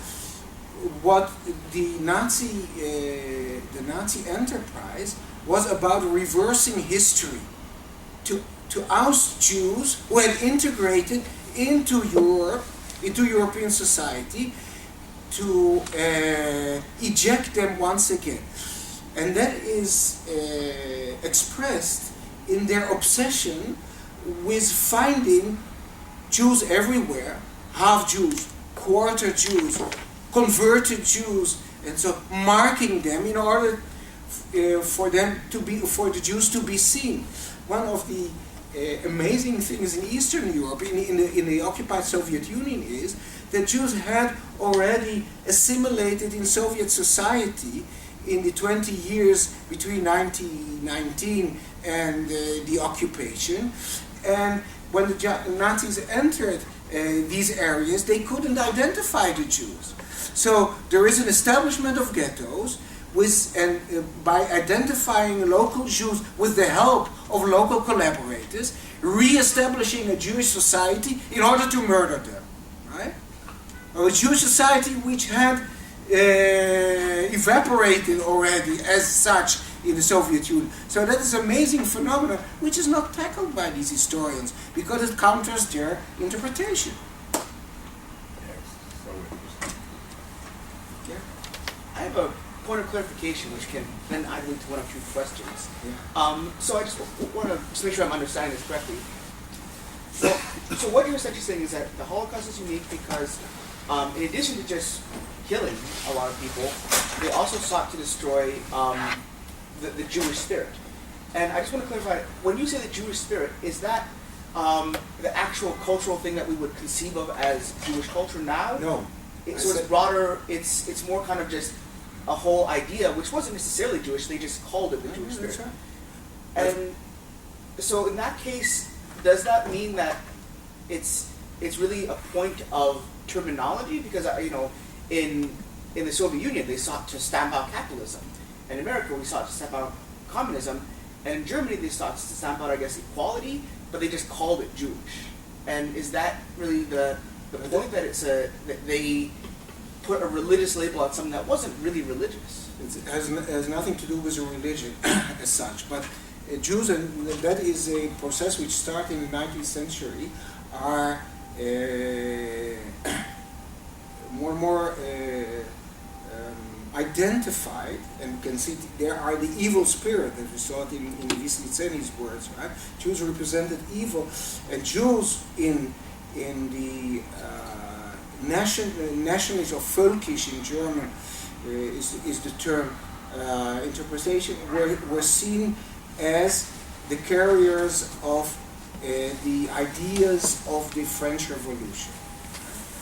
what the Nazi enterprise was about reversing history, to oust Jews who had integrated into Europe, into European society, to eject them once again. And that is expressed in their obsession with finding Jews everywhere, half Jews, quarter Jews, converted Jews, and so marking them in order for the Jews to be seen. One of the amazing things in Eastern Europe, in the occupied Soviet Union, is that Jews had already assimilated in Soviet society in the 20 years between 1919 and the occupation. And when the Nazis entered these areas, they couldn't identify the Jews. So there is an establishment of ghettos by identifying local Jews with the help of local collaborators, re-establishing a Jewish society in order to murder them, right? Or a Jewish society which had evaporated already as such in the Soviet Union. So that is an amazing phenomenon which is not tackled by these historians because it counters their interpretation. I have a point of clarification which can then I lead to one or two questions. So I just want to make sure I'm understanding this correctly. So what you're essentially saying is that the Holocaust is unique because in addition to just killing a lot of people, they also sought to destroy the Jewish spirit. And I just want to clarify, when you say the Jewish spirit, is that the actual cultural thing that we would conceive of as Jewish culture now? No. So it's broader, it's more kind of just a whole idea, which wasn't necessarily Jewish, they just called it the Jewish spirit. Right. And so in that case, does that mean that it's really a point of terminology? Because, in the Soviet Union, they sought to stamp out capitalism. In America, we sought to stamp out communism. And in Germany, they sought to stamp out, I guess, equality, but they just called it Jewish. And is that really the point that that they put a religious label on something that wasn't really religious? It has nothing to do with a religion as such, but Jews, and that is a process which started in the 19th century, are more and more identified, and you can see there are the evil spirit, as we saw it in Wislicenny's words, right? Jews represented evil, and Jews in the nationalist or völkisch in German is the term interpretation, were seen as the carriers of the ideas of the French Revolution.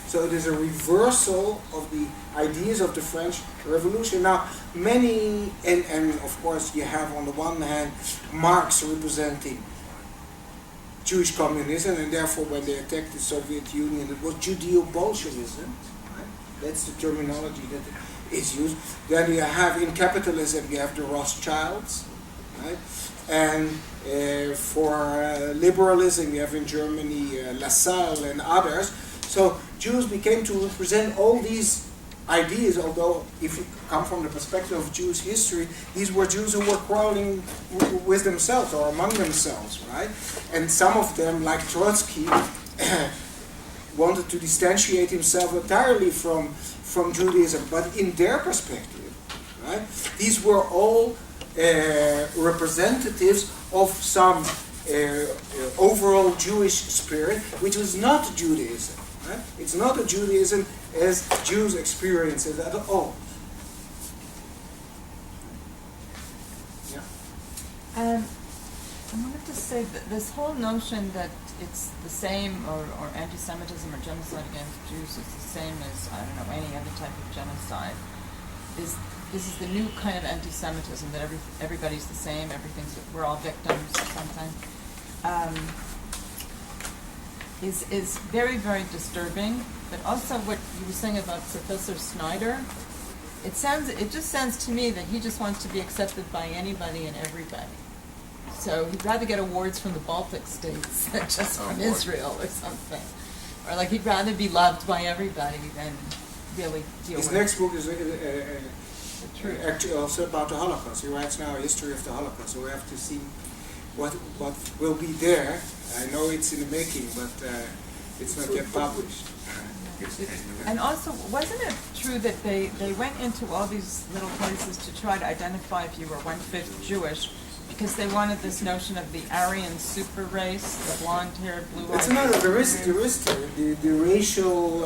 So it is a reversal of the ideas of the French Revolution. Now, many, and of course you have on the one hand Marx representing Jewish communism, and therefore when they attacked the Soviet Union it was Judeo-Bolshevism, right? That's the terminology that is used. Then you have in capitalism you have the Rothschilds, right? And for liberalism you have in Germany Lassalle and others. So Jews became to represent all these ideas, although if you come from the perspective of Jewish history, these were Jews who were quarreling with themselves or among themselves, right? And some of them, like Trotsky, wanted to distantiate himself entirely from Judaism, but in their perspective, right? These were all representatives of some overall Jewish spirit, which was not Judaism. Right? It's not a Judaism as Jews experience it at all. Yeah. I wanted to say that this whole notion that it's the same, or anti-Semitism or genocide against Jews is the same as, I don't know, any other type of genocide, this is the new kind of anti-Semitism, that everybody's the same, we're all victims or something. Is very, very disturbing, but also what you were saying about Professor Snyder, it just sounds to me that he just wants to be accepted by anybody and everybody. So he'd rather get awards from the Baltic states than just from Israel or something. Or like he'd rather be loved by everybody than really deal His with next book is truth. actually also about the Holocaust. He writes now a history of the Holocaust, so we have to see what will be there. I know it's in the making, but it's not yet published. And also, wasn't it true that they went into all these little places to try to identify if you were 1/5 Jewish, because they wanted this notion of the Aryan super race, the blonde-haired, blue-eyed. It's another. There is the racial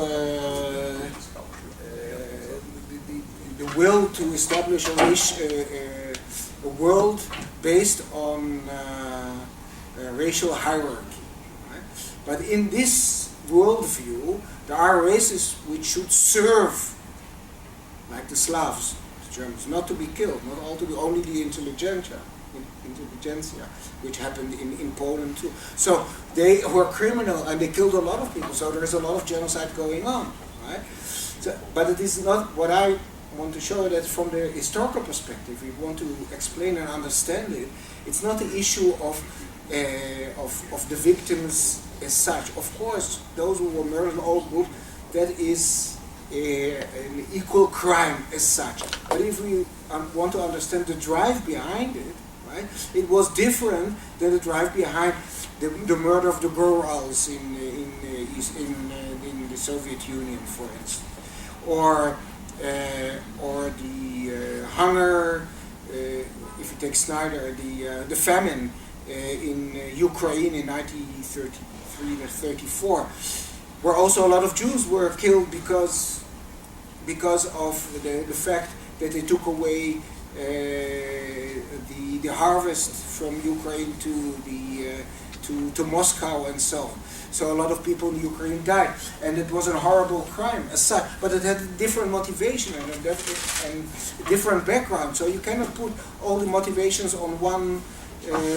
the will to establish a world based on racial hierarchy. Right? But in this worldview, there are races which should serve, like the Slavs, the Germans, not to be killed, not all to be, only the intelligentsia, which happened in Poland too. So they were criminal and they killed a lot of people. So there is a lot of genocide going on, right? So, but it is not what I want to show, that from the historical perspective, we want to explain and understand it. It's not the issue of of the victims as such. Of course, those who were murdered in all groups, that is an equal crime as such. But if we want to understand the drive behind it, right, it was different than the drive behind the murder of the Gorals in the Soviet Union, for instance, or the hunger. If you take Snyder, the famine in Ukraine in 1933 to 34, where also a lot of Jews were killed because of the fact that they took away the harvest from Ukraine to Moscow and so on. So a lot of people in Ukraine died, and it was a horrible crime as such. But it had a different motivation and a different background. So you cannot put all the motivations on one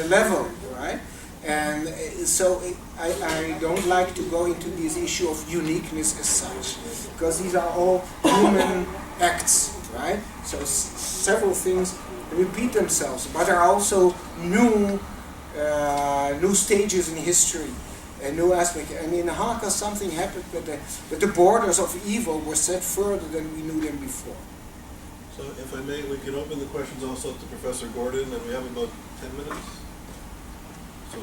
level, right? And so I don't like to go into this issue of uniqueness as such, because these are all human acts, right? So several things repeat themselves, but there are also new stages in history, a new aspect. And in Holocaust, something happened that the borders of evil were set further than we knew them before. So if I may, we can open the questions also to Professor Gordon, and we have about 10 minutes. So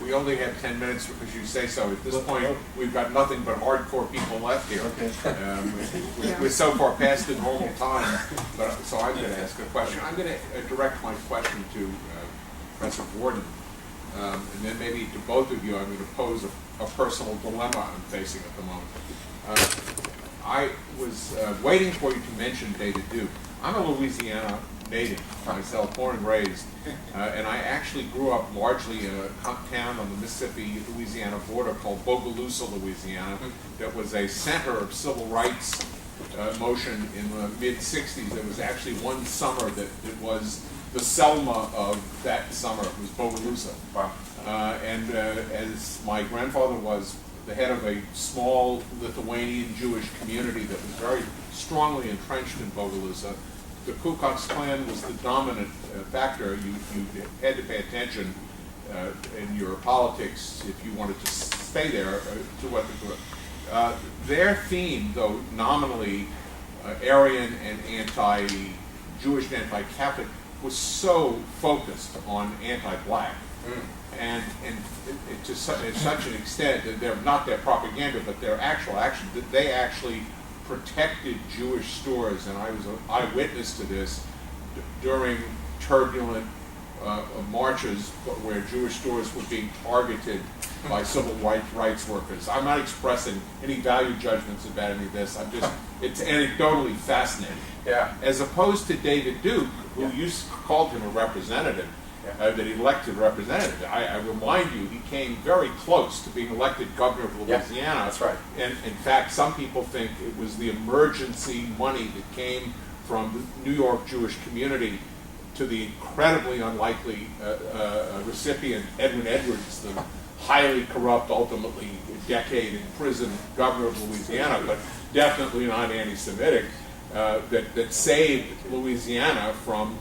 We only have 10 minutes because you say so. At this point, we've got nothing but hardcore people left here. Okay. We're so far past the normal time, so I'm going to ask a question. I'm going to direct my question to Professor Gordon, and then maybe to both of you. I'm going to pose a personal dilemma I'm facing at the moment. I was waiting for you to mention David Duke. I'm a Louisiana native myself, born and raised, and I actually grew up largely in a town on the Mississippi-Louisiana border called Bogalusa, Louisiana, that was a center of civil rights motion in the mid-'60s. There was actually one summer that it was the Selma of that summer. It was Bogalusa. Wow. And as my grandfather was the head of a small Lithuanian Jewish community that was very strongly entrenched in Bogalusa, the Ku Klux Klan was the dominant factor. You had to pay attention in your politics if you wanted to stay there to what the group. Their theme, though nominally Aryan and anti-Jewish and anti-Catholic, was so focused on anti-black. And to such an extent that they're not their propaganda, but their actual action, that they actually protected Jewish stores, and I was an eyewitness to this during turbulent marches where Jewish stores were being targeted by civil rights workers. I'm not expressing any value judgments about any of this. It's anecdotally fascinating. Yeah. As opposed to David Duke, who called him a representative, that he elected representative. I remind you, he came very close to being elected governor of Louisiana. Yeah, that's right. And in fact, some people think it was the emergency money that came from the New York Jewish community to the incredibly unlikely recipient, Edwin Edwards, the highly corrupt, ultimately decade in prison governor of Louisiana, but definitely not anti-Semitic, that saved Louisiana from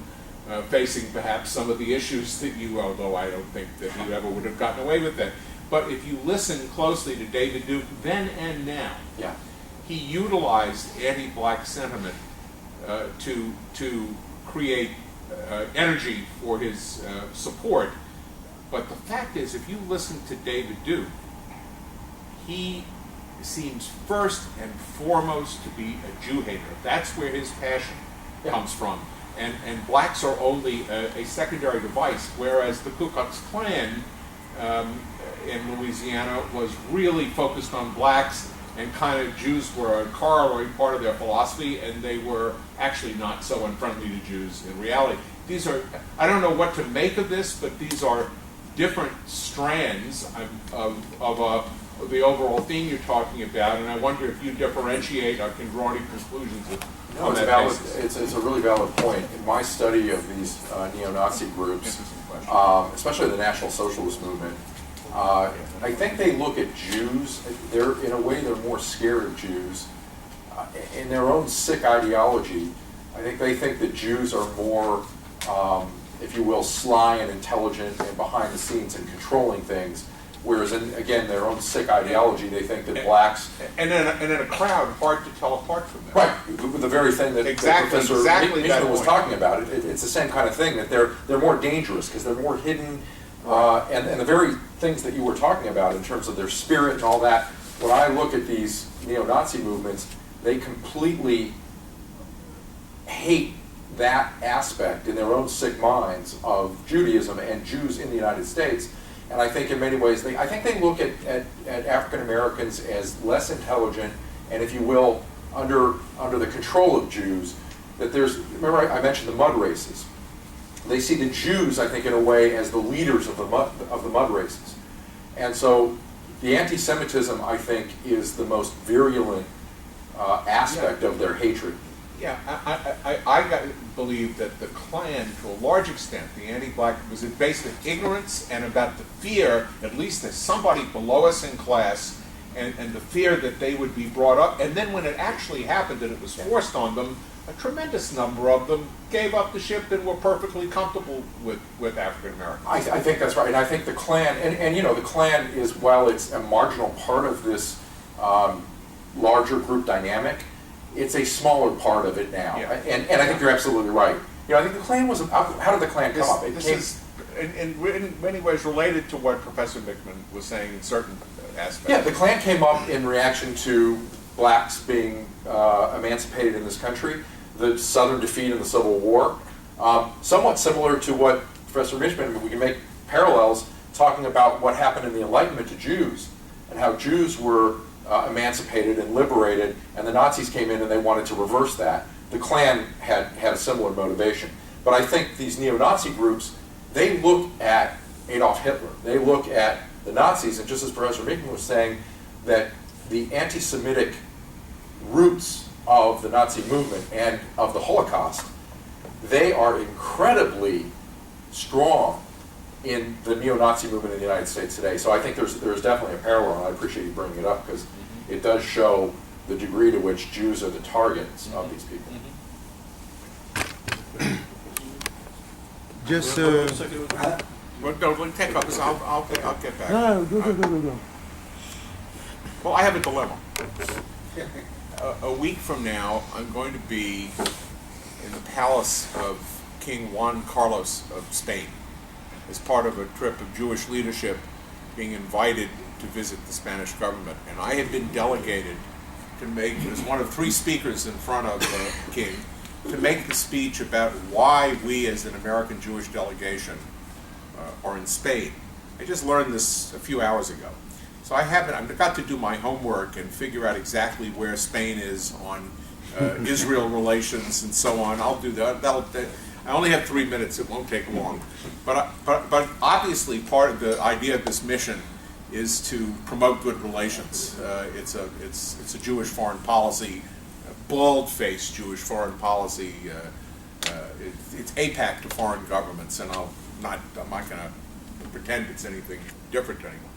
facing perhaps some of the issues that although I don't think that he ever would have gotten away with that. But if you listen closely to David Duke then and now, he utilized anti-black sentiment to create energy for his support. But the fact is, if you listen to David Duke, he seems first and foremost to be a Jew hater. That's where his passion comes from. And blacks are only a secondary device, whereas the Ku Klux Klan in Louisiana was really focused on blacks, and kind of Jews were a corollary part of their philosophy, and they were actually not so unfriendly to Jews in reality. These are, I don't know what to make of this, but these are different strands of the overall theme you're talking about, and I wonder if you differentiate or can draw any conclusions No, on it's that valid. basis. It's a really valid point. In my study of these neo-Nazi groups, especially the National Socialist movement, I think they look at Jews. They're in a way they're more scared of Jews. In their own sick ideology, I think they think that Jews are more if you will, sly and intelligent and behind the scenes and controlling things. Whereas, again, their own sick ideology, they think that blacks... And in a crowd, hard to tell apart from them. Right, the very thing that Professor Mitchell was talking about. It's the same kind of thing, that they're more dangerous because they're more hidden. And the very things that you were talking about in terms of their spirit and all that, when I look at these neo-Nazi movements, they completely hate that aspect in their own sick minds of Judaism and Jews in the United States. And I think in many ways, I think they look at African Americans as less intelligent, and if you will, under the control of Jews. That remember I mentioned the mud races. They see the Jews, I think, in a way, as the leaders of the mud races. And so the anti-Semitism, I think, is the most virulent aspect of their hatred. Yeah, I believe that the Klan, to a large extent, the anti-black, was based on ignorance and about the fear, at least there's somebody below us in class, and the fear that they would be brought up. And then when it actually happened and it was forced on them, a tremendous number of them gave up the ship and were perfectly comfortable with African Americans. I think that's right. And I think the Klan, and the Klan is, while it's a marginal part of this larger group dynamic, it's a smaller part of it now. Yeah. And I think you're absolutely right. I think the Klan was, how did the Klan come up? This is in many ways related to what Professor Mickman was saying in certain aspects. Yeah, the Klan came up in reaction to blacks being emancipated in this country, the Southern defeat in the Civil War, somewhat similar to what Professor Mickman, we can make parallels talking about what happened in the Enlightenment to Jews and how Jews were emancipated and liberated, and the Nazis came in and they wanted to reverse that. The Klan had a similar motivation. But I think these neo-Nazi groups, they look at Adolf Hitler, they look at the Nazis, and just as Professor Mickman was saying, that the anti-Semitic roots of the Nazi movement and of the Holocaust, they are incredibly strong in the neo-Nazi movement in the United States today. So I think there's definitely a parallel, and I appreciate you bringing it up, because it does show the degree to which Jews are the targets of these people. Just Well, no, take up, because I'll get back. no, go. Well, I have a dilemma. A week from now, I'm going to be in the palace of King Juan Carlos of Spain as part of a trip of Jewish leadership being invited to visit the Spanish government. And I have been delegated to make, as one of three speakers in front of the king, to make the speech about why we as an American Jewish delegation are in Spain. I just learned this a few hours ago. So I've got to do my homework and figure out exactly where Spain is on Israel relations and so on. I'll do that. I only have 3 minutes. It won't take long. But obviously part of the idea of this mission is to promote good relations. It's a Jewish foreign policy, bald-faced Jewish foreign policy. It's APAC to foreign governments, and I'm not going to pretend it's anything different to anyone.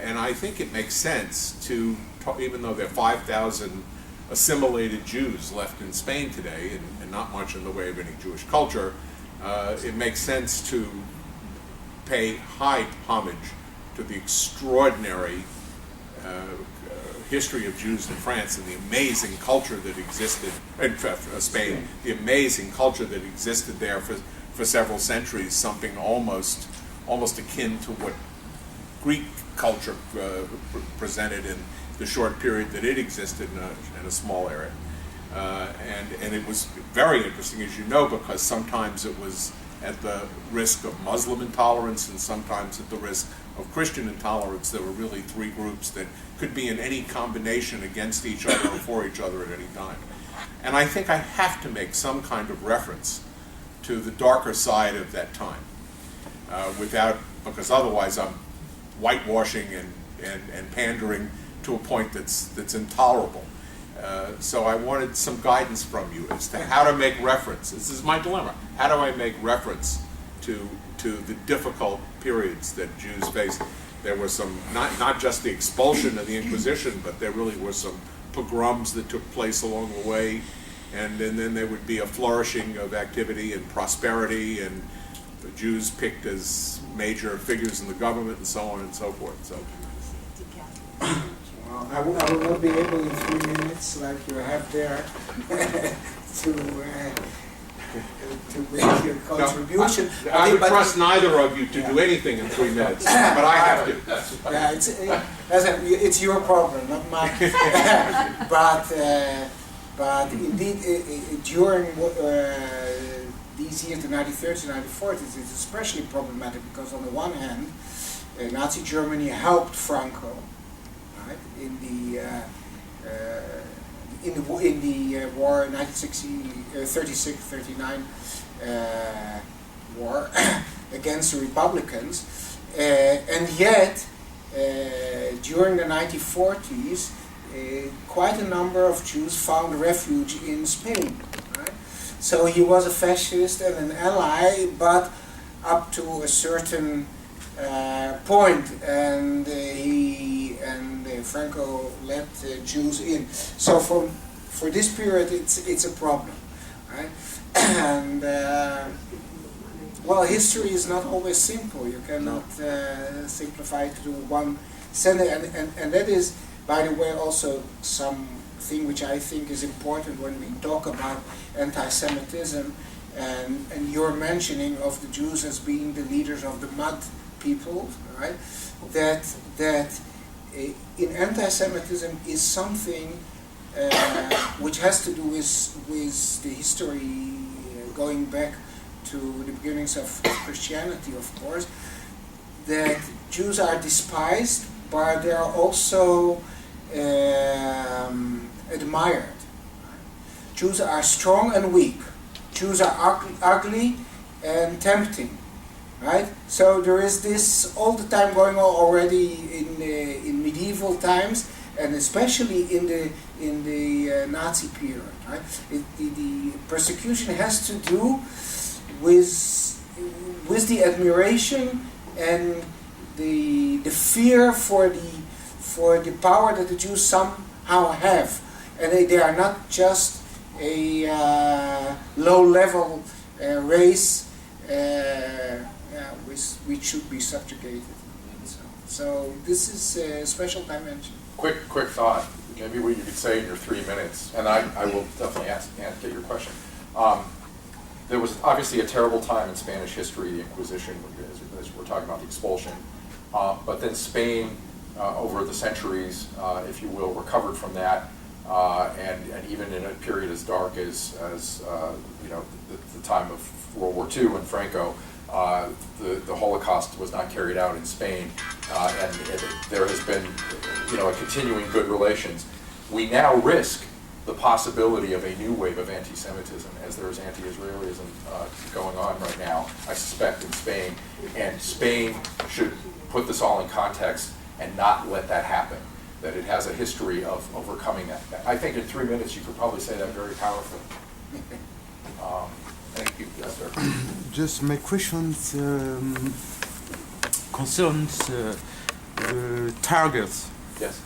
And I think it makes sense to talk, even though there are 5,000 assimilated Jews left in Spain today, and not much in the way of any Jewish culture, it makes sense to pay high homage to the extraordinary history of Jews in France and the amazing culture that existed in Spain, the amazing culture that existed there for several centuries, something almost akin to what Greek culture presented in the short period that it existed in a small area. And it was very interesting, as you know, because sometimes it was at the risk of Muslim intolerance and sometimes at the risk of Christian intolerance. There were really three groups that could be in any combination against each other or for each other at any time. And I think I have to make some kind of reference to the darker side of that time, because otherwise I'm whitewashing and pandering to a point that's intolerable. So I wanted some guidance from you as to how to make reference. This is my dilemma. How do I make reference to the difficult periods that Jews faced? There were some, not just the expulsion of the Inquisition, but there really were some pogroms that took place along the way. and then there would be a flourishing of activity and prosperity, and the Jews picked as major figures in the government, and so on and so forth. So, Well, I will not be able in 3 minutes, like you have there, to make your contribution. I would But- trust neither of you to do anything in 3 minutes, but I have to. Yeah, it's your problem, not mine. But indeed, during these years, the 1930s and 1940s, it's especially problematic because on the one hand, Nazi Germany helped Franco, right, in the war, 1936-39 war against the Republicans, and yet during the 1940s, quite a number of Jews found refuge in Spain. Right? So he was a fascist and an ally, but up to a certain point, and Franco let Jews in. So for this period, it's a problem, right? And well, history is not always simple. You cannot simplify it to one sentence, and that is, by the way, also something which I think is important when we talk about anti-Semitism, and your mentioning of the Jews as being the leaders of the mud people, right? That in anti-Semitism is something which has to do with the history going back to the beginnings of Christianity, of course, that Jews are despised, but they are also admired. Jews are strong and weak. Jews are ugly and tempting, right? So there is this all the time going on already in medieval times, and especially in the Nazi period, right? The persecution has to do with the admiration and the fear for the power that the Jews somehow have, and they are not just a low-level race which should be subjugated. So this is a special dimension. Quick thought. Maybe what you could say in your 3 minutes, and I will definitely get your question. There was obviously a terrible time in Spanish history, the Inquisition, as we're talking about the expulsion. But then Spain, over the centuries, if you will, recovered from that, and even in a period as dark as you know, the time of World War II and Franco, the Holocaust was not carried out in Spain, and there has been, you know, a continuing good relations. We now risk the possibility of a new wave of anti-Semitism, as there is anti-Israelism going on right now, I suspect, in Spain. And Spain should put this all in context and not let that happen, that it has a history of overcoming that. I think in 3 minutes you could probably say that very powerfully. Thank you. Yes, sir. Just my questions concerns the targets Yes.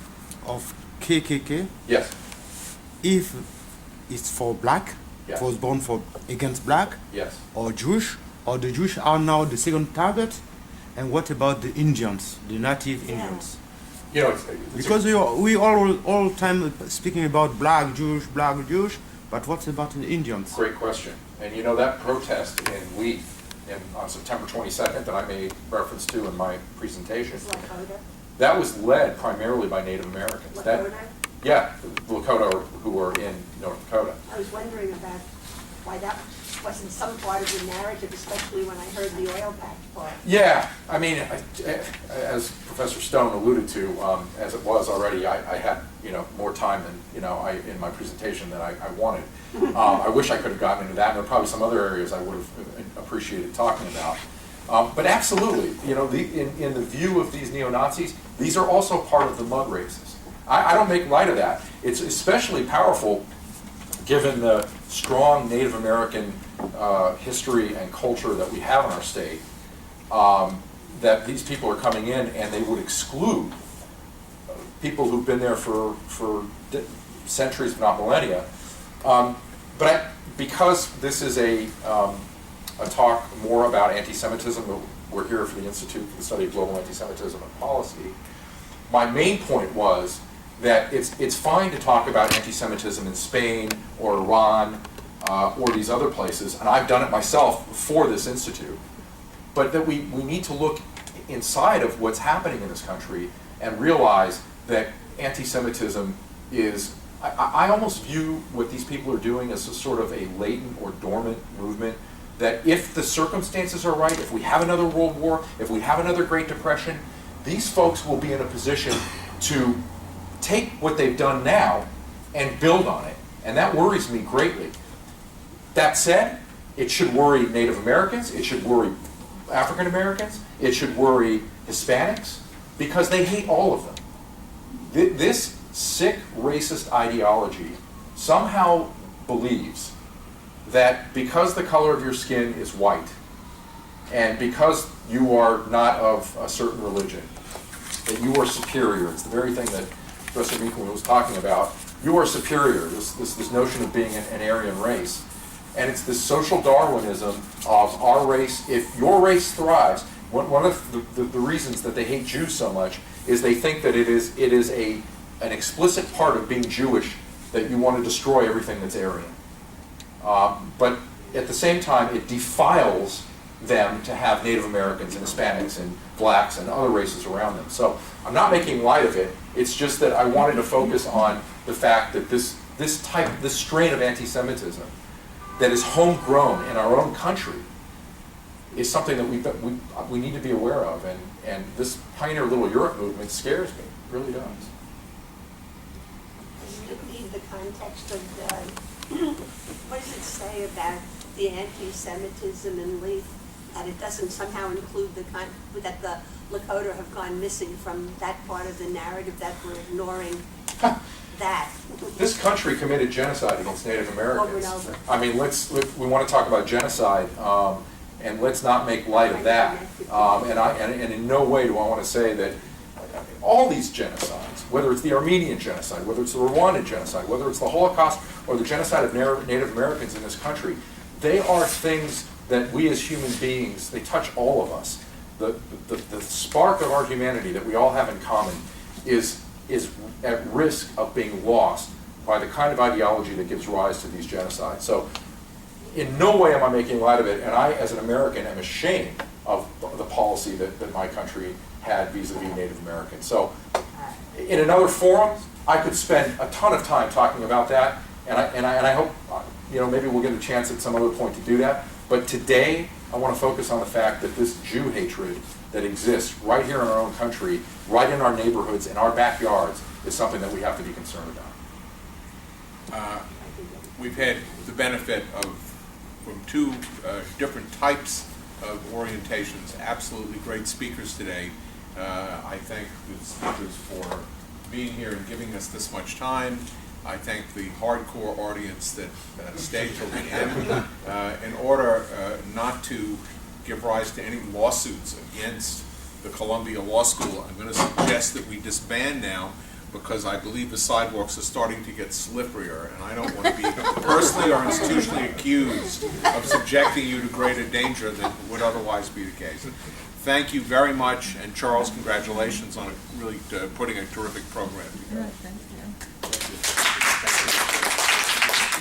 of KKK. Yes. If it's for black, Yeah. was born for against black, Yes. or Jewish, or the Jewish are now the second target, and what about the Indians, the native Indians? You know, it's Because we all time speaking about black Jewish, but what about the Indians? Great question. And you know, that protest in Leith on September 22nd that I made reference to in my presentation, that was led primarily by Native Americans. Yeah, Lakota who are in North Dakota. I was wondering about why that wasn't some part of the narrative, especially when I heard the oil patch part. Yeah, I mean, as Professor Stone alluded to, as it was already, I had, you know, more time than, you know, in my presentation than I wanted. I wish I could have gotten into that, and there are probably some other areas I would have appreciated talking about. But absolutely, you know, in the view of these neo-Nazis, these are also part of the mud races. I don't make light of that. It's especially powerful given the strong Native American history and culture that we have in our state, that these people are coming in and they would exclude people who've been there for centuries, if not millennia. Because this is a talk more about anti-Semitism, we're here for the Institute for the Study of Global Anti-Semitism and Policy, my main point was that it's fine to talk about anti-Semitism in Spain or Iran or these other places, and I've done it myself for this institute, but that we need to look inside of what's happening in this country and realize that anti-Semitism is, I almost view what these people are doing as a sort of a latent or dormant movement that if the circumstances are right, if we have another World War, if we have another Great Depression, these folks will be in a position to take what they've done now and build on it. And that worries me greatly. That said, it should worry Native Americans, it should worry African Americans, it should worry Hispanics, because they hate all of them. This sick racist ideology somehow believes that because the color of your skin is white, and because you are not of a certain religion, that you are superior. It's the very thing that Professor Meekman was talking about. You are superior, this notion of being an Aryan race. And it's this social Darwinism of our race. If your race thrives, one of the reasons that they hate Jews so much is they think that it is an explicit part of being Jewish that you want to destroy everything that's Aryan. But at the same time, it defiles them to have Native Americans and Hispanics and blacks and other races around them. So I'm not making light of it. It's just that I wanted to focus on the fact that this strain of anti-Semitism that is homegrown in our own country is something that we need to be aware of. And this Pioneer Little Europe movement scares me. It really does. Can you read the context of what does it say about the anti-Semitism in Leith, that it doesn't somehow include that the Lakota have gone missing from that part of the narrative, that we're ignoring that? This country committed genocide against Native Americans. Over and over. I mean, we want to talk about genocide, and let's not make light of that. And in no way do I want to say that all these genocides, whether it's the Armenian genocide, whether it's the Rwandan genocide, whether it's the Holocaust or the genocide of Native Americans in this country, they are things that we as human beings, they touch all of us. The spark of our humanity that we all have in common is at risk of being lost by the kind of ideology that gives rise to these genocides. So in no way am I making light of it, and I, as an American, am ashamed of the policy that my country had vis-a-vis Native Americans. So in another forum, I could spend a ton of time talking about that, and I hope maybe we'll get a chance at some other point to do that. But today, I want to focus on the fact that this Jew hatred that exists right here in our own country, right in our neighborhoods, in our backyards, is something that we have to be concerned about. We've had the benefit from two different types of orientations, absolutely great speakers today. I thank the speakers for being here and giving us this much time. I thank the hardcore audience that stayed till the end. In order not to give rise to any lawsuits against the Columbia Law School, I'm going to suggest that we disband now, because I believe the sidewalks are starting to get slipperier, and I don't want to be personally or institutionally accused of subjecting you to greater danger than would otherwise be the case. Thank you very much, and Charles, congratulations on really putting a terrific program together. Thank you.